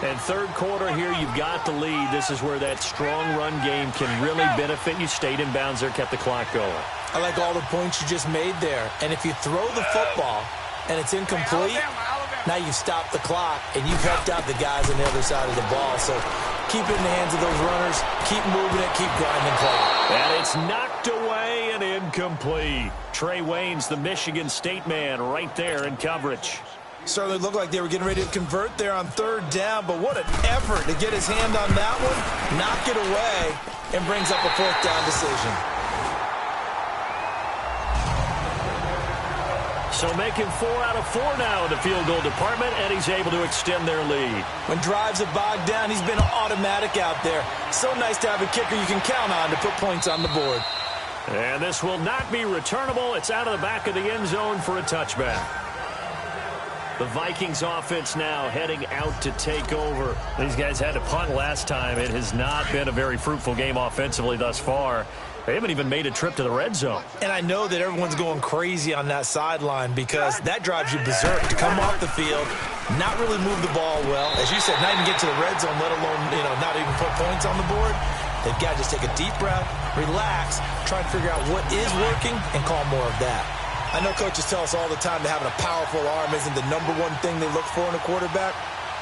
And 3rd quarter here, you've got the lead. This is where that strong run game can really benefit you. Stayed in bounds there, kept the clock going. I like all the points you just made there. And if you throw the football and it's incomplete, now you've stopped the clock and you've helped out the guys on the other side of the ball. So keep it in the hands of those runners. Keep moving it. Keep grinding clock. And it's knocked away and incomplete. Trey Waynes, the Michigan State man, right there in coverage. Certainly looked like they were getting ready to convert there on 3rd down, but what an effort to get his hand on that one, knock it away, and brings up a 4th down decision. So making 4 out of 4 now in the field goal department, and he's able to extend their lead. When drives are bogged down, he's been automatic out there. So nice to have a kicker you can count on to put points on the board. And this will not be returnable. It's out of the back of the end zone for a touchback. The Vikings offense now heading out to take over. These guys had to punt last time. It has not been a very fruitful game offensively thus far. They haven't even made a trip to the red zone. And I know that everyone's going crazy on that sideline because that drives you berserk to come off the field, not really move the ball well. As you said, not even get to the red zone, let alone, not even put points on the board. They've got to just take a deep breath, relax, try to figure out what is working, and call more of that. I know coaches tell us all the time that having a powerful arm isn't the number one thing they look for in a quarterback.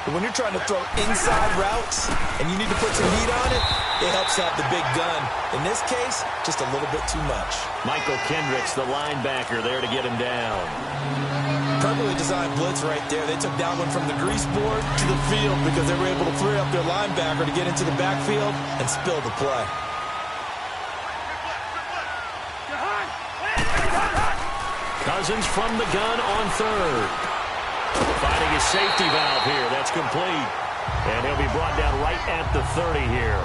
But when you're trying to throw inside routes and you need to put some heat on it, it helps to have the big gun. In this case, just a little bit too much. Michael Kendricks, the linebacker, there to get him down. Perfectly designed blitz right there. They took that one from the grease board to the field because they were able to free up their linebacker to get into the backfield and spill the play. Cousins from the gun on third. Finding his safety valve here. That's complete. And he'll be brought down right at the 30 here.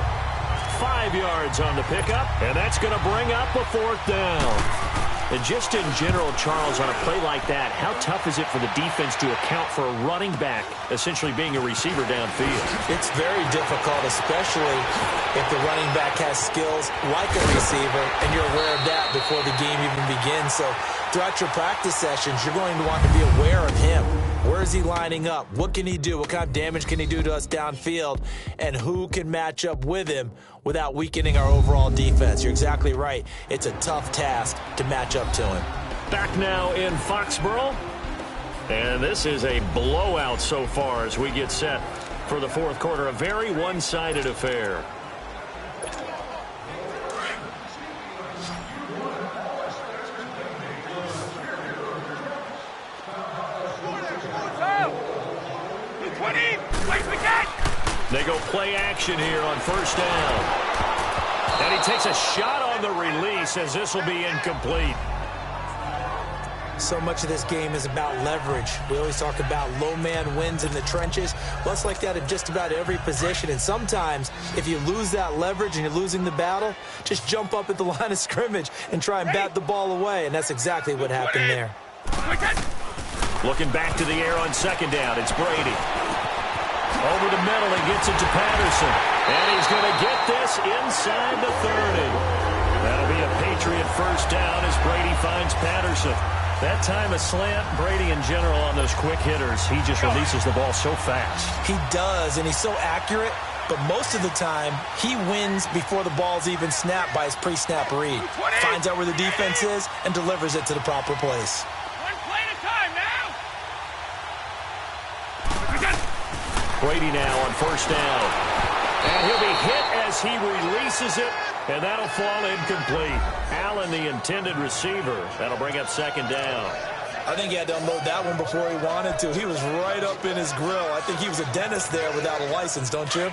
5 yards on the pickup, and that's going to bring up a fourth down. And just in general, Charles, on a play like that, how tough is it for the defense to account for a running back essentially being a receiver downfield? It's very difficult, especially if the running back has skills like a receiver, and you're aware of that before the game even begins. So throughout your practice sessions, you're going to want to be aware of him. Where is he lining up? What can he do? What kind of damage can he do to us downfield? And who can match up with him without weakening our overall defense? You're exactly right. It's a tough task to match up to him. Back now in Foxborough. And this is a blowout so far as we get set for the fourth quarter. A very one-sided affair. They go play action here on first down. And he takes a shot on the release as this will be incomplete. So much of this game is about leverage. We always talk about low man wins in the trenches. Well, it's like that in just about every position. And sometimes, if you lose that leverage and you're losing the battle, just jump up at the line of scrimmage and try and bat the ball away. And that's exactly what happened there. Looking back to the air on second down, it's Brady. Over the middle and gets it to Patterson. And he's going to get this inside the 30. That'll be a Patriot first down as Brady finds Patterson. That time a slant, Brady in general on those quick hitters, he just releases the ball so fast. He does, and he's so accurate, but most of the time he wins before the ball's even snapped by his pre-snap read. Finds out where the defense is and delivers it to the proper place. One play at a time now. Brady now on first down. And he'll be hit as he releases it, and that'll fall incomplete. Allen, the intended receiver. That'll bring up second down. I think he had to unload that one before he wanted to. He was right up in his grill. I think he was a dentist there without a license, don't you?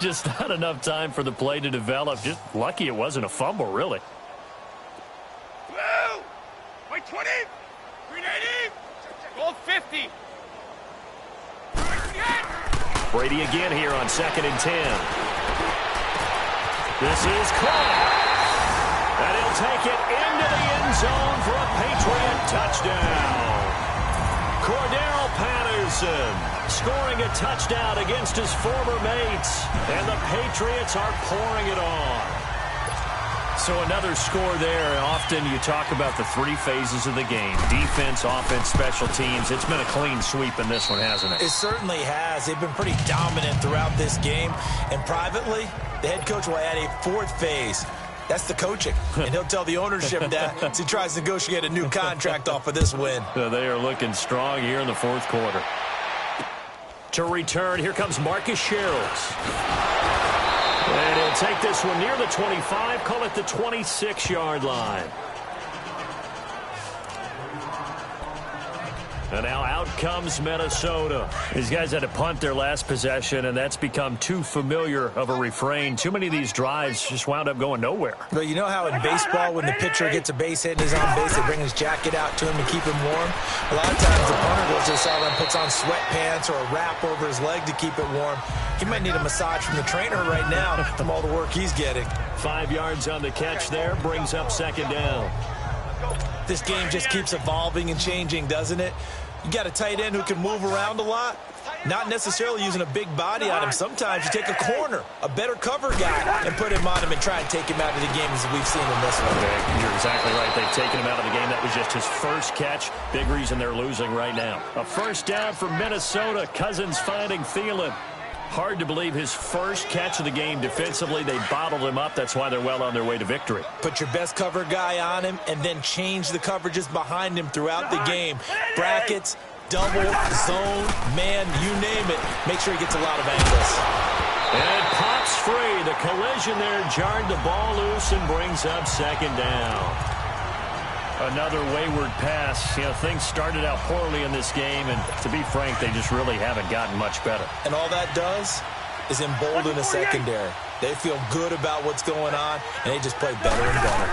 Just not enough time for the play to develop. Just lucky it wasn't a fumble, really. Blue! White 20! Green 80! Gold 50! Brady again here on 2nd and 10. This is caught. And he'll take it into the end zone for a Patriot touchdown. Cordero Patterson scoring a touchdown against his former mates. And the Patriots are pouring it on. So another score there. Often you talk about the three phases of the game. Defense, offense, special teams. It's been a clean sweep in this one, hasn't it? It certainly has. They've been pretty dominant throughout this game. And privately, the head coach will add a fourth phase. That's the coaching. And he'll tell the ownership that as he tries to negotiate a new contract off of this win. They are looking strong here in the fourth quarter. To return, here comes Marcus Sherrills. And he'll take this one near the 25, call it the 26-yard line. And now out comes Minnesota. These guys had to punt their last possession, and that's become too familiar of a refrain. Too many of these drives just wound up going nowhere. But you know how in baseball, when the pitcher gets a base hit and he's on base, they bring his jacket out to him to keep him warm? A lot of times the punter goes to the sideline, puts on sweatpants or a wrap over his leg to keep it warm. He might need a massage from the trainer right now from all the work he's getting. 5 yards on the catch there, brings up second down. This game just keeps evolving and changing, doesn't it? You got a tight end who can move around a lot, not necessarily using a big body on him. Sometimes you take a corner, a better cover guy, and put him on him and try and take him out of the game as we've seen in this one. Okay, you're exactly right. They've taken him out of the game. That was just his first catch. Big reason they're losing right now. A first down for Minnesota. Cousins finding Thielen. Hard to believe his first catch of the game defensively. They bottled him up. That's why they're well on their way to victory. Put your best cover guy on him and then change the coverages behind him throughout the game. Brackets, double, zone, man, you name it. Make sure he gets a lot of angles. And pops free. The collision there jarred the ball loose and brings up second down. Another wayward pass. You know, things started out poorly in this game, and to be frank, they just really haven't gotten much better. And all that does is embolden the secondary. They feel good about what's going on, and they just play better and better.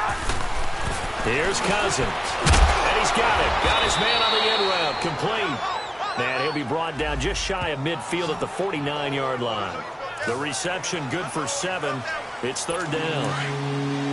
Here's Cousins. And he's got it. Got his man on the end route. Complete. And he'll be brought down just shy of midfield at the 49-yard line. The reception good for 7. It's third down.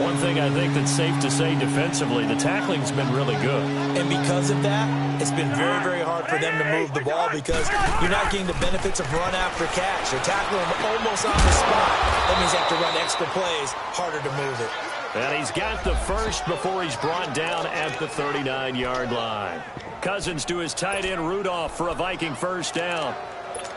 One thing I think that's safe to say defensively, the tackling's been really good. And because of that, it's been very, very hard for them to move the ball because you're not getting the benefits of run after catch. They're tackling him almost on the spot. That means they have to run extra plays, harder to move it. And he's got the first before he's brought down at the 39-yard line. Cousins to his tight end Rudolph for a Viking first down.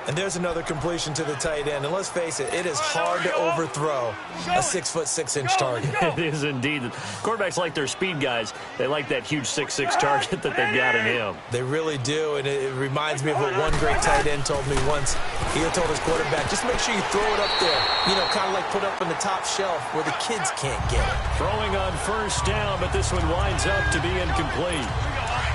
And there's another completion to the tight end. And let's face it, it is hard to overthrow a 6'6" target. It is indeed. Quarterbacks like their speed guys. They like that huge 6'6" target that they've got in him. They really do. And it reminds me of what one great tight end told me once. He told his quarterback, just make sure you throw it up there. You know, kind of like put up on the top shelf where the kids can't get it. Throwing on first down, but this one winds up to be incomplete.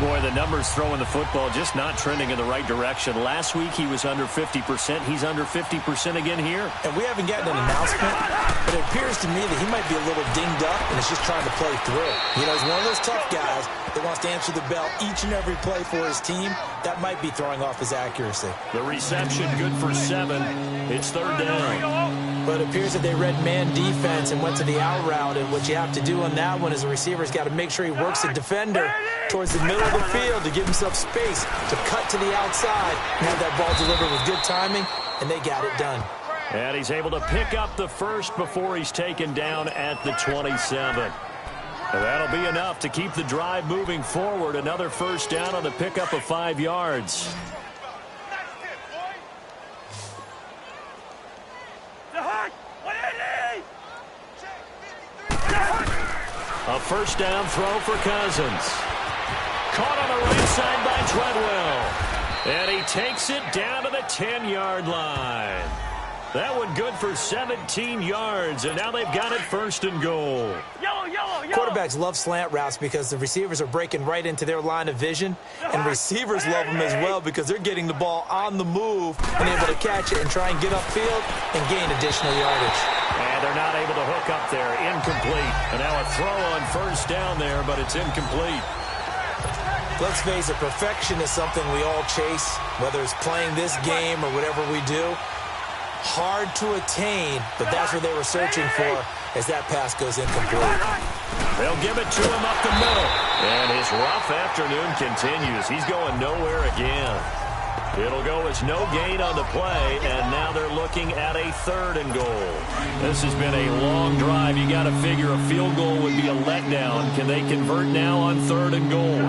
Boy, the numbers throwing the football just not trending in the right direction. Last week he was under 50%. He's under 50% again here. And we haven't gotten an announcement, but it appears to me that he might be a little dinged up and is just trying to play through. You know, he's one of those tough guys that wants to answer the bell each and every play for his team. That might be throwing off his accuracy. The reception good for 7. It's third down. But it appears that they read man defense and went to the out route. And what you have to do on that one is the receiver's got to make sure he works the defender towards the middle of the field to give himself space to cut to the outside and have that ball delivered with good timing, and they got it done. And he's able to pick up the first before he's taken down at the 27. And that'll be enough to keep the drive moving forward. Another first down on the pickup of 5 yards. A first down throw for Cousins. Caught on the right side by Treadwell. And he takes it down to the 10-yard line. That one good for 17 yards, and now they've got it first and goal. Quarterbacks love slant routes because the receivers are breaking right into their line of vision, and receivers love them as well because they're getting the ball on the move and able to catch it and try and get upfield and gain additional yardage. And they're not able to hook up there. Incomplete. And now a throw on first down there, but it's incomplete. Let's face it, perfection is something we all chase, whether it's playing this game or whatever we do. Hard to attain, but that's what they were searching for as that pass goes incomplete. They'll give it to him up the middle. And his rough afternoon continues. He's going nowhere again. It'll go as no gain on the play, and now they're looking at a third and goal. This has been a long drive. You got to figure a field goal would be a letdown. Can they convert now on third and goal?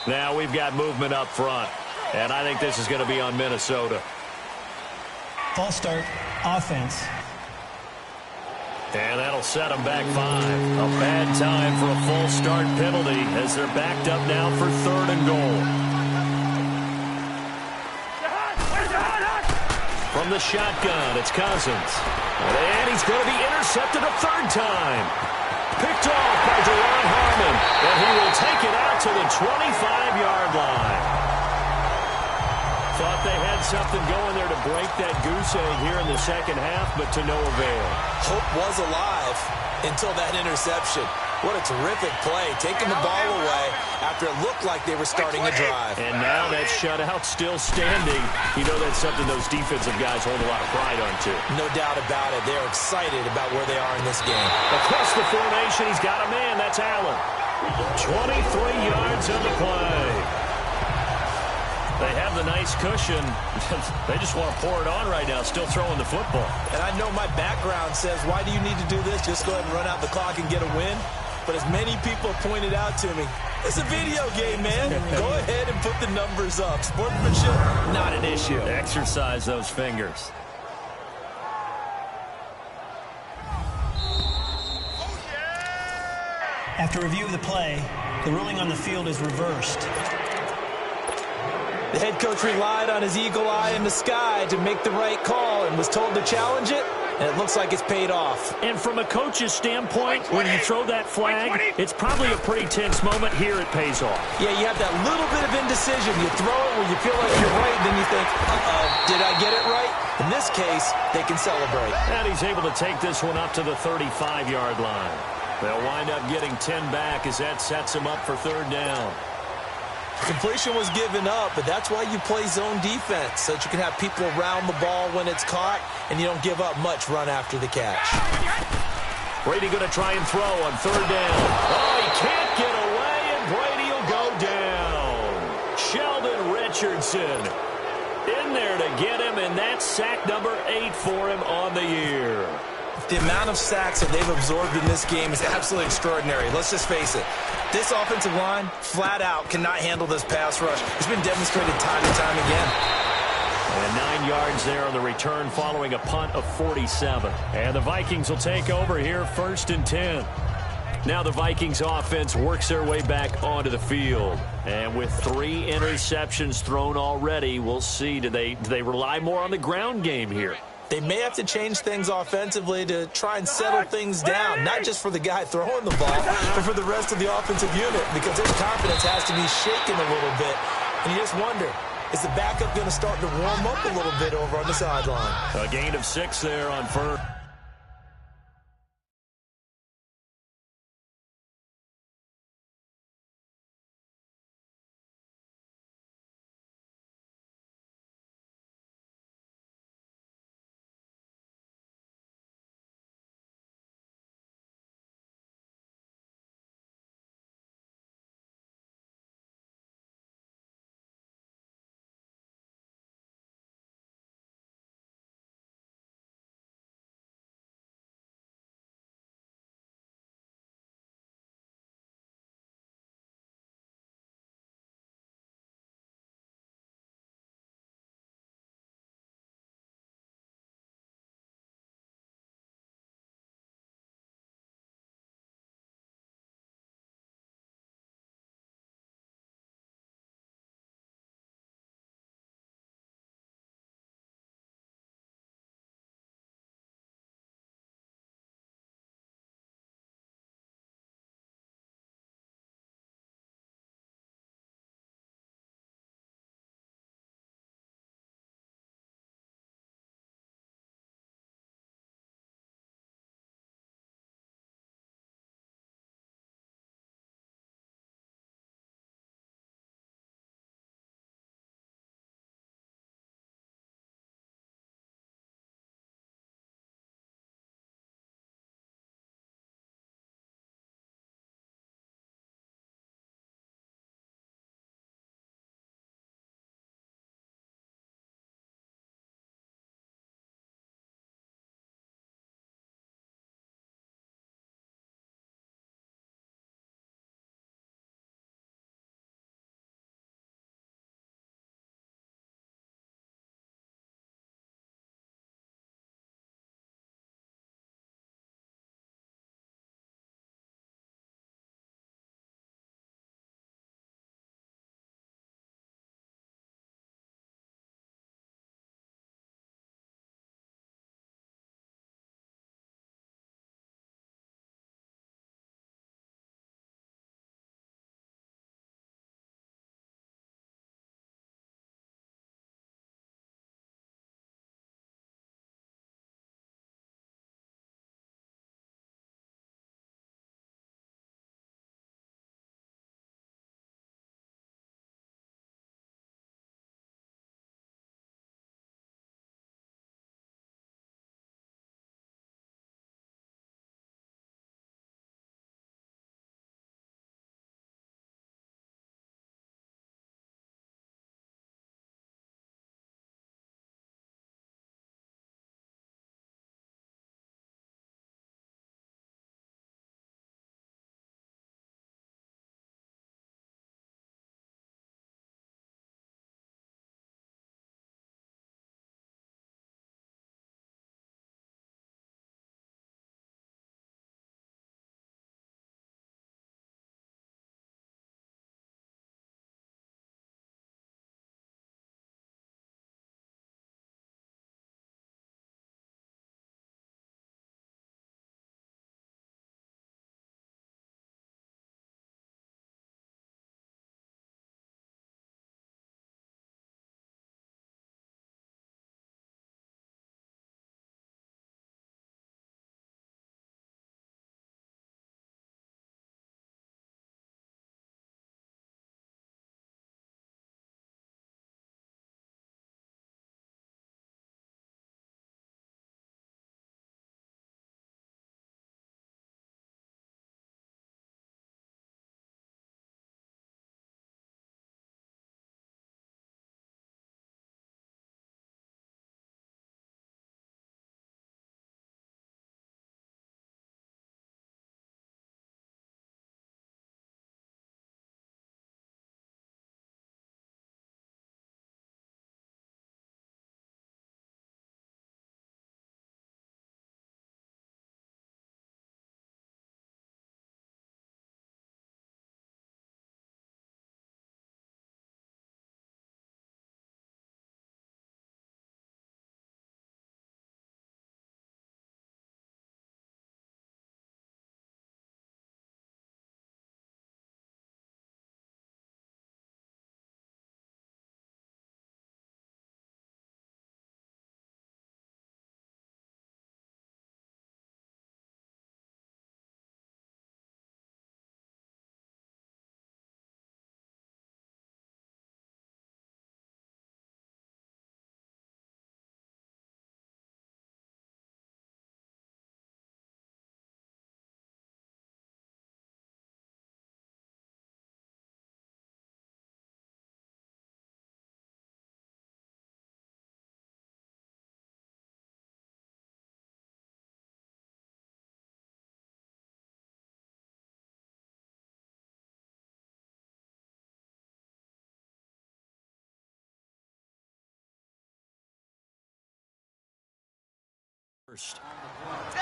Now we've got movement up front, and I think this is going to be on Minnesota. False start, offense. And that'll set them back 5. A bad time for a false start penalty as they're backed up now for third and goal. From the shotgun, it's Cousins. And he's going to be intercepted a third time. Picked off by by Deron Harmon, and he will take it out to the 25-yard line. Thought they had something going there to break that goose egg here in the second half, but to no avail. Hope was alive until that interception. What a terrific play, taking the ball away after it looked like they were starting a drive. And now that shutout still standing. You know that's something those defensive guys hold a lot of pride on, too. No doubt about it. They're excited about where they are in this game. Across the formation, he's got a man. That's Allen. 23 yards on the play. They have the nice cushion. They just want to pour it on right now, still throwing the football. And I know my background says, why do you need to do this? Just go ahead and run out the clock and get a win. But as many people pointed out to me, it's a video game, man. Go ahead and put the numbers up. Sportsmanship, not an issue. Exercise those fingers. After review of the play, the ruling on the field is reversed. The head coach relied on his eagle eye in the sky to make the right call and was told to challenge it, and it looks like it's paid off. And from a coach's standpoint, when you throw that flag, it's probably a pretty tense moment. Here it pays off. Yeah, you have that little bit of indecision. You throw it where you feel like you're right, and then you think, uh-oh, did I get it right? In this case, they can celebrate. And he's able to take this one up to the 35-yard line. They'll wind up getting 10 back as that sets him up for third down. Completion was given up, but that's why you play zone defense, so that you can have people around the ball when it's caught, and you don't give up much run after the catch. Brady going to try and throw on third down. Oh, he can't get away, and Brady will go down. Sheldon Richardson in there to get him, and that's sack number 8 for him on the year. The amount of sacks that they've absorbed in this game is absolutely extraordinary. Let's just face it. This offensive line, flat out, cannot handle this pass rush. It's been demonstrated time and time again. And 9 yards there on the return following a punt of 47. And the Vikings will take over here, 1st and 10. Now the Vikings offense works their way back onto the field. And with 3 interceptions thrown already, we'll see, do they rely more on the ground game here? They may have to change things offensively to try and settle things down, not just for the guy throwing the ball, but for the rest of the offensive unit, because their confidence has to be shaken a little bit. And you just wonder, is the backup going to start to warm up a little bit over on the sideline? A gain of 6 there on first.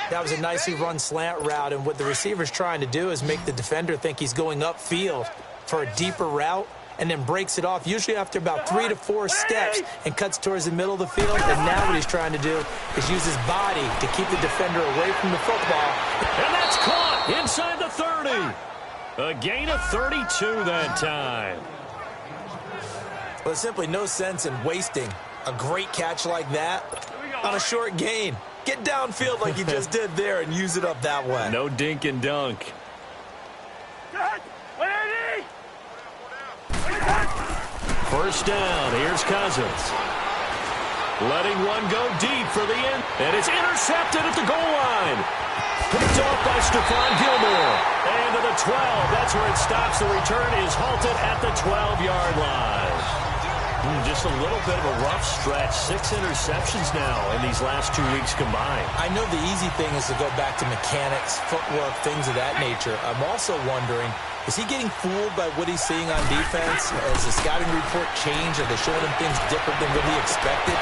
That was a nicely run slant route, and what the receiver's trying to do is make the defender think he's going upfield for a deeper route, and then breaks it off, usually after about 3 to 4 steps, and cuts towards the middle of the field. And now what he's trying to do is use his body to keep the defender away from the football. And that's caught inside the 30. A gain of 32 that time. Well, there's simply no sense in wasting a great catch like that on a short gain. Get downfield like you just did there and use it up that way. No dink and dunk. First down, here's Cousins. Letting one go deep for the end. And it's intercepted at the goal line. Picked off by Stephon Gilmore. And to the 12. That's where it stops. The return is halted at the 12-yard line. Just a little bit of a rough stretch. 6 interceptions now in these last 2 weeks combined. I know the easy thing is to go back to mechanics, footwork, things of that nature. I'm also wondering, is he getting fooled by what he's seeing on defense? Has the scouting report changed? Are they showing him things different than what he expected?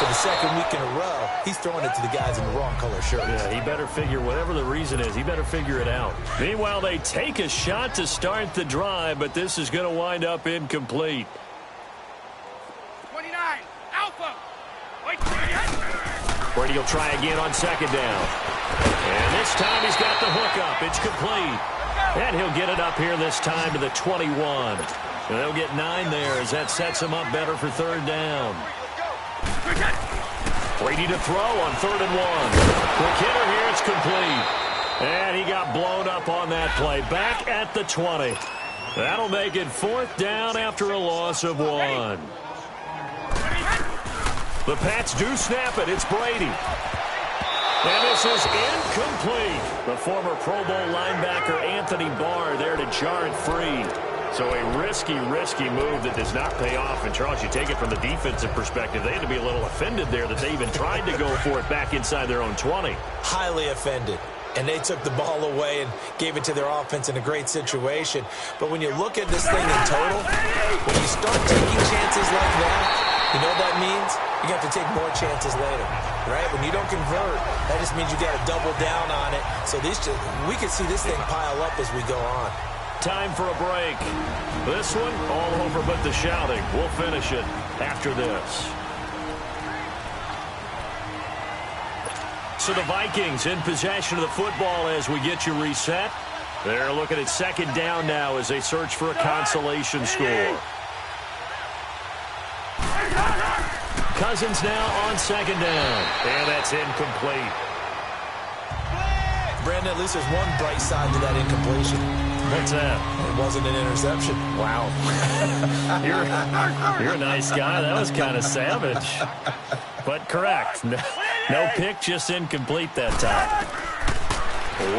For the second week in a row, he's throwing it to the guys in the wrong color shirts. Yeah, he better figure, whatever the reason is, he better figure it out. Meanwhile, they take a shot to start the drive, but this is going to wind up incomplete. 29, Alpha. Brady will try again on second down. And this time he's got the hook up. It's complete. And he'll get it up here this time to the 21. And they'll get 9 there as that sets him up better for third down. Brady to throw on 3rd and 1. Quick hitter here, it's complete. And he got blown up on that play. Back at the 20. That'll make it 4th down after a loss of 1. The Pats do snap it. It's Brady. And this is incomplete. The former Pro Bowl linebacker Anthony Barr there to jar it free. So a risky move that does not pay off. And, Charles, you take it from the defensive perspective. They had to be a little offended there that they even tried to go for it back inside their own 20. Highly offended. And they took the ball away and gave it to their offense in a great situation. But when you look at this thing in total, when you start taking chances like that, you know what that means? You have to take more chances later, right? When you don't convert, that just means you got to double down on it. So we can see this thing pile up as we go on. Time for a break. This one, all over but the shouting. We'll finish it after this. So the Vikings in possession of the football as we get you reset. They're looking at second down now as they search for a consolation score. Cousins now on second down. And that's incomplete. Brandon, at least there's one bright side to that incompletion. What's that? It wasn't an interception. Wow. You're a nice guy. That was kind of savage. But correct. No pick, just incomplete that time.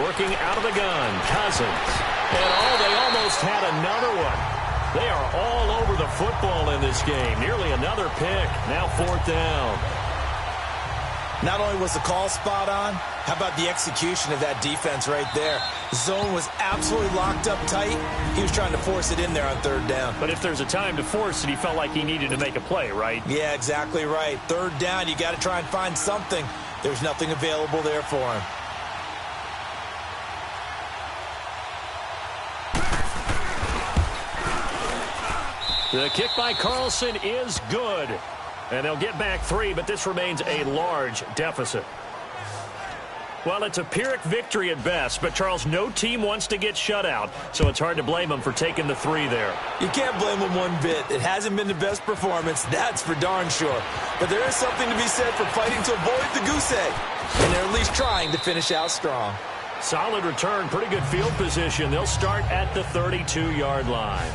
Working out of the gun, Cousins. And they almost had another one. They are all over the football in this game. Nearly another pick. Now 4th down. Not only was the call spot on, how about the execution of that defense right there? Zone was absolutely locked up tight. He was trying to force it in there on 3rd down. But if there's a time to force it, he felt like he needed to make a play, right? Yeah, exactly right. 3rd down, you got to try and find something. There's nothing available there for him. The kick by Carlson is good. And they'll get back 3, but this remains a large deficit. Well, it's a Pyrrhic victory at best, but, Charles, no team wants to get shut out, so it's hard to blame them for taking the 3 there. You can't blame them one bit. It hasn't been the best performance, that's for darn sure. But there is something to be said for fighting to avoid the goose egg, and they're at least trying to finish out strong. Solid return, pretty good field position. They'll start at the 32-yard line.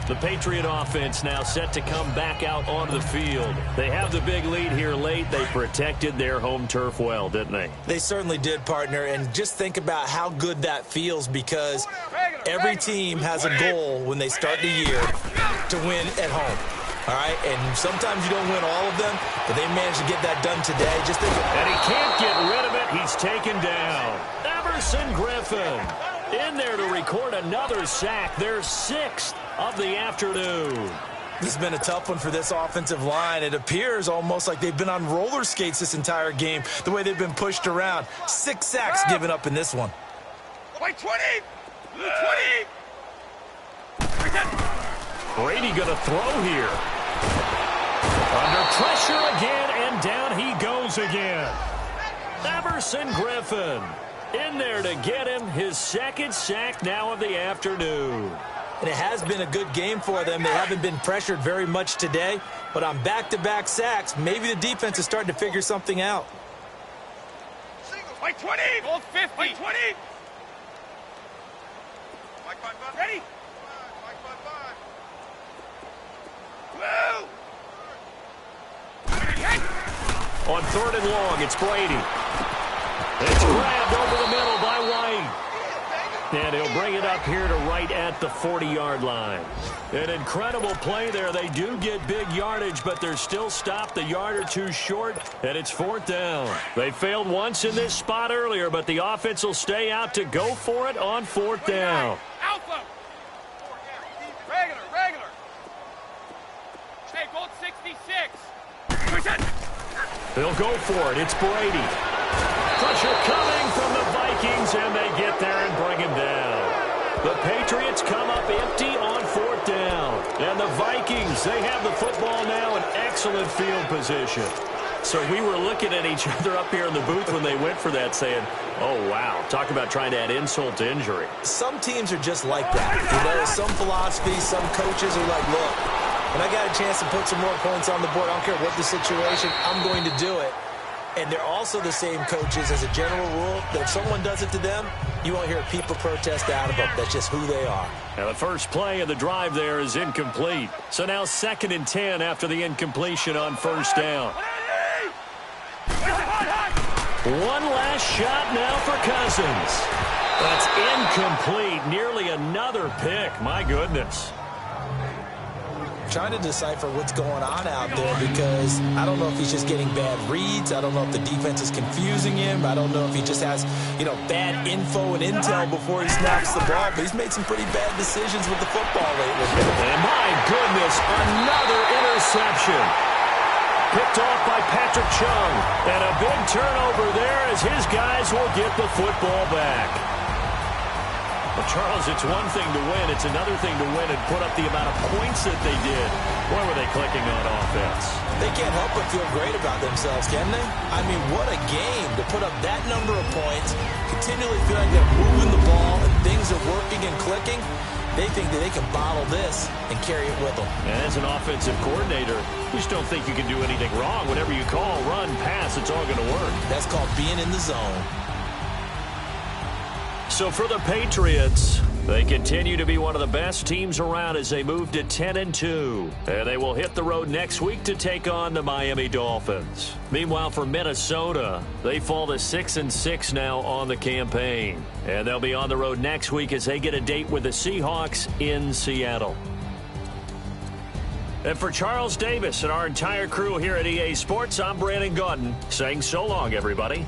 The Patriot offense now set to come back out onto the field. They have the big lead here late. They protected their home turf well, didn't they? They certainly did, partner. And just think about how good that feels, because every team has a goal when they start the year to win at home. All right? And sometimes you don't win all of them, but they managed to get that done today. Just think. And he can't get rid of it. He's taken down. Emerson Griffin in there to record another sack. Their 6th of the afternoon. This has been a tough one for this offensive line. It appears almost like they've been on roller skates this entire game, the way they've been pushed around. 6 sacks given up in this one. White 20! 20! Brady going to throw here. Under pressure again, and down he goes again. Everson Griffin in there to get him his second sack now of the afternoon. And it has been a good game for them. They haven't been pressured very much today, but on back-to-back sacks, maybe the defense is starting to figure something out. White 20! Gold 50! White 20! Ready? Woo! On 3rd and long, it's Brady. It's grabbed over the middle by White. And he'll bring it up here to right at the 40-yard line. An incredible play there. They do get big yardage, but they're still stopped a yard or two short, and it's 4th down. They failed once in this spot earlier, but the offense will stay out to go for it on 4th down. Alpha! Regular. Hey, gold 66. They'll go for it. It's Brady. Pressure coming from the Vikings, and they get there and bring him down. The Patriots come up empty on 4th down. And the Vikings, they have the football now in excellent field position. So we were looking at each other up here in the booth when they went for that saying, oh, wow, talk about trying to add insult to injury. Some teams are just like that. You know, some philosophies, some coaches are like, look, when I got a chance to put some more points on the board, I don't care what the situation, I'm going to do it. And they're also the same coaches as a general rule that if someone does it to them, you won't hear people protest out of them. That's just who they are. Now the first play of the drive there is incomplete. So now 2nd and 10 after the incompletion on 1st down. One last shot now for Cousins. That's incomplete. Nearly another pick. My goodness. Trying to decipher what's going on out there because I don't know if he's just getting bad reads. I don't know if the defense is confusing him. I don't know if he just has, bad info and intel before he snaps the ball. But he's made some pretty bad decisions with the football lately. And my goodness, another interception. Picked off by Patrick Chung. And a big turnover there as his guys will get the football back. Well, Charles, it's one thing to win. It's another thing to win and put up the amount of points that they did. Where were they clicking on offense? They can't help but feel great about themselves, can they? I mean, what a game to put up that number of points, continually feel like they're moving the ball and things are working and clicking. They think that they can bottle this and carry it with them. And as an offensive coordinator, you just don't think you can do anything wrong. Whatever you call, run, pass, it's all going to work. That's called being in the zone. So for the Patriots, they continue to be one of the best teams around as they move to 10-2. And they will hit the road next week to take on the Miami Dolphins. Meanwhile, for Minnesota, they fall to 6-6 now on the campaign. And they'll be on the road next week as they get a date with the Seahawks in Seattle. And for Charles Davis and our entire crew here at EA Sports, I'm Brandon Gaudin saying so long, everybody.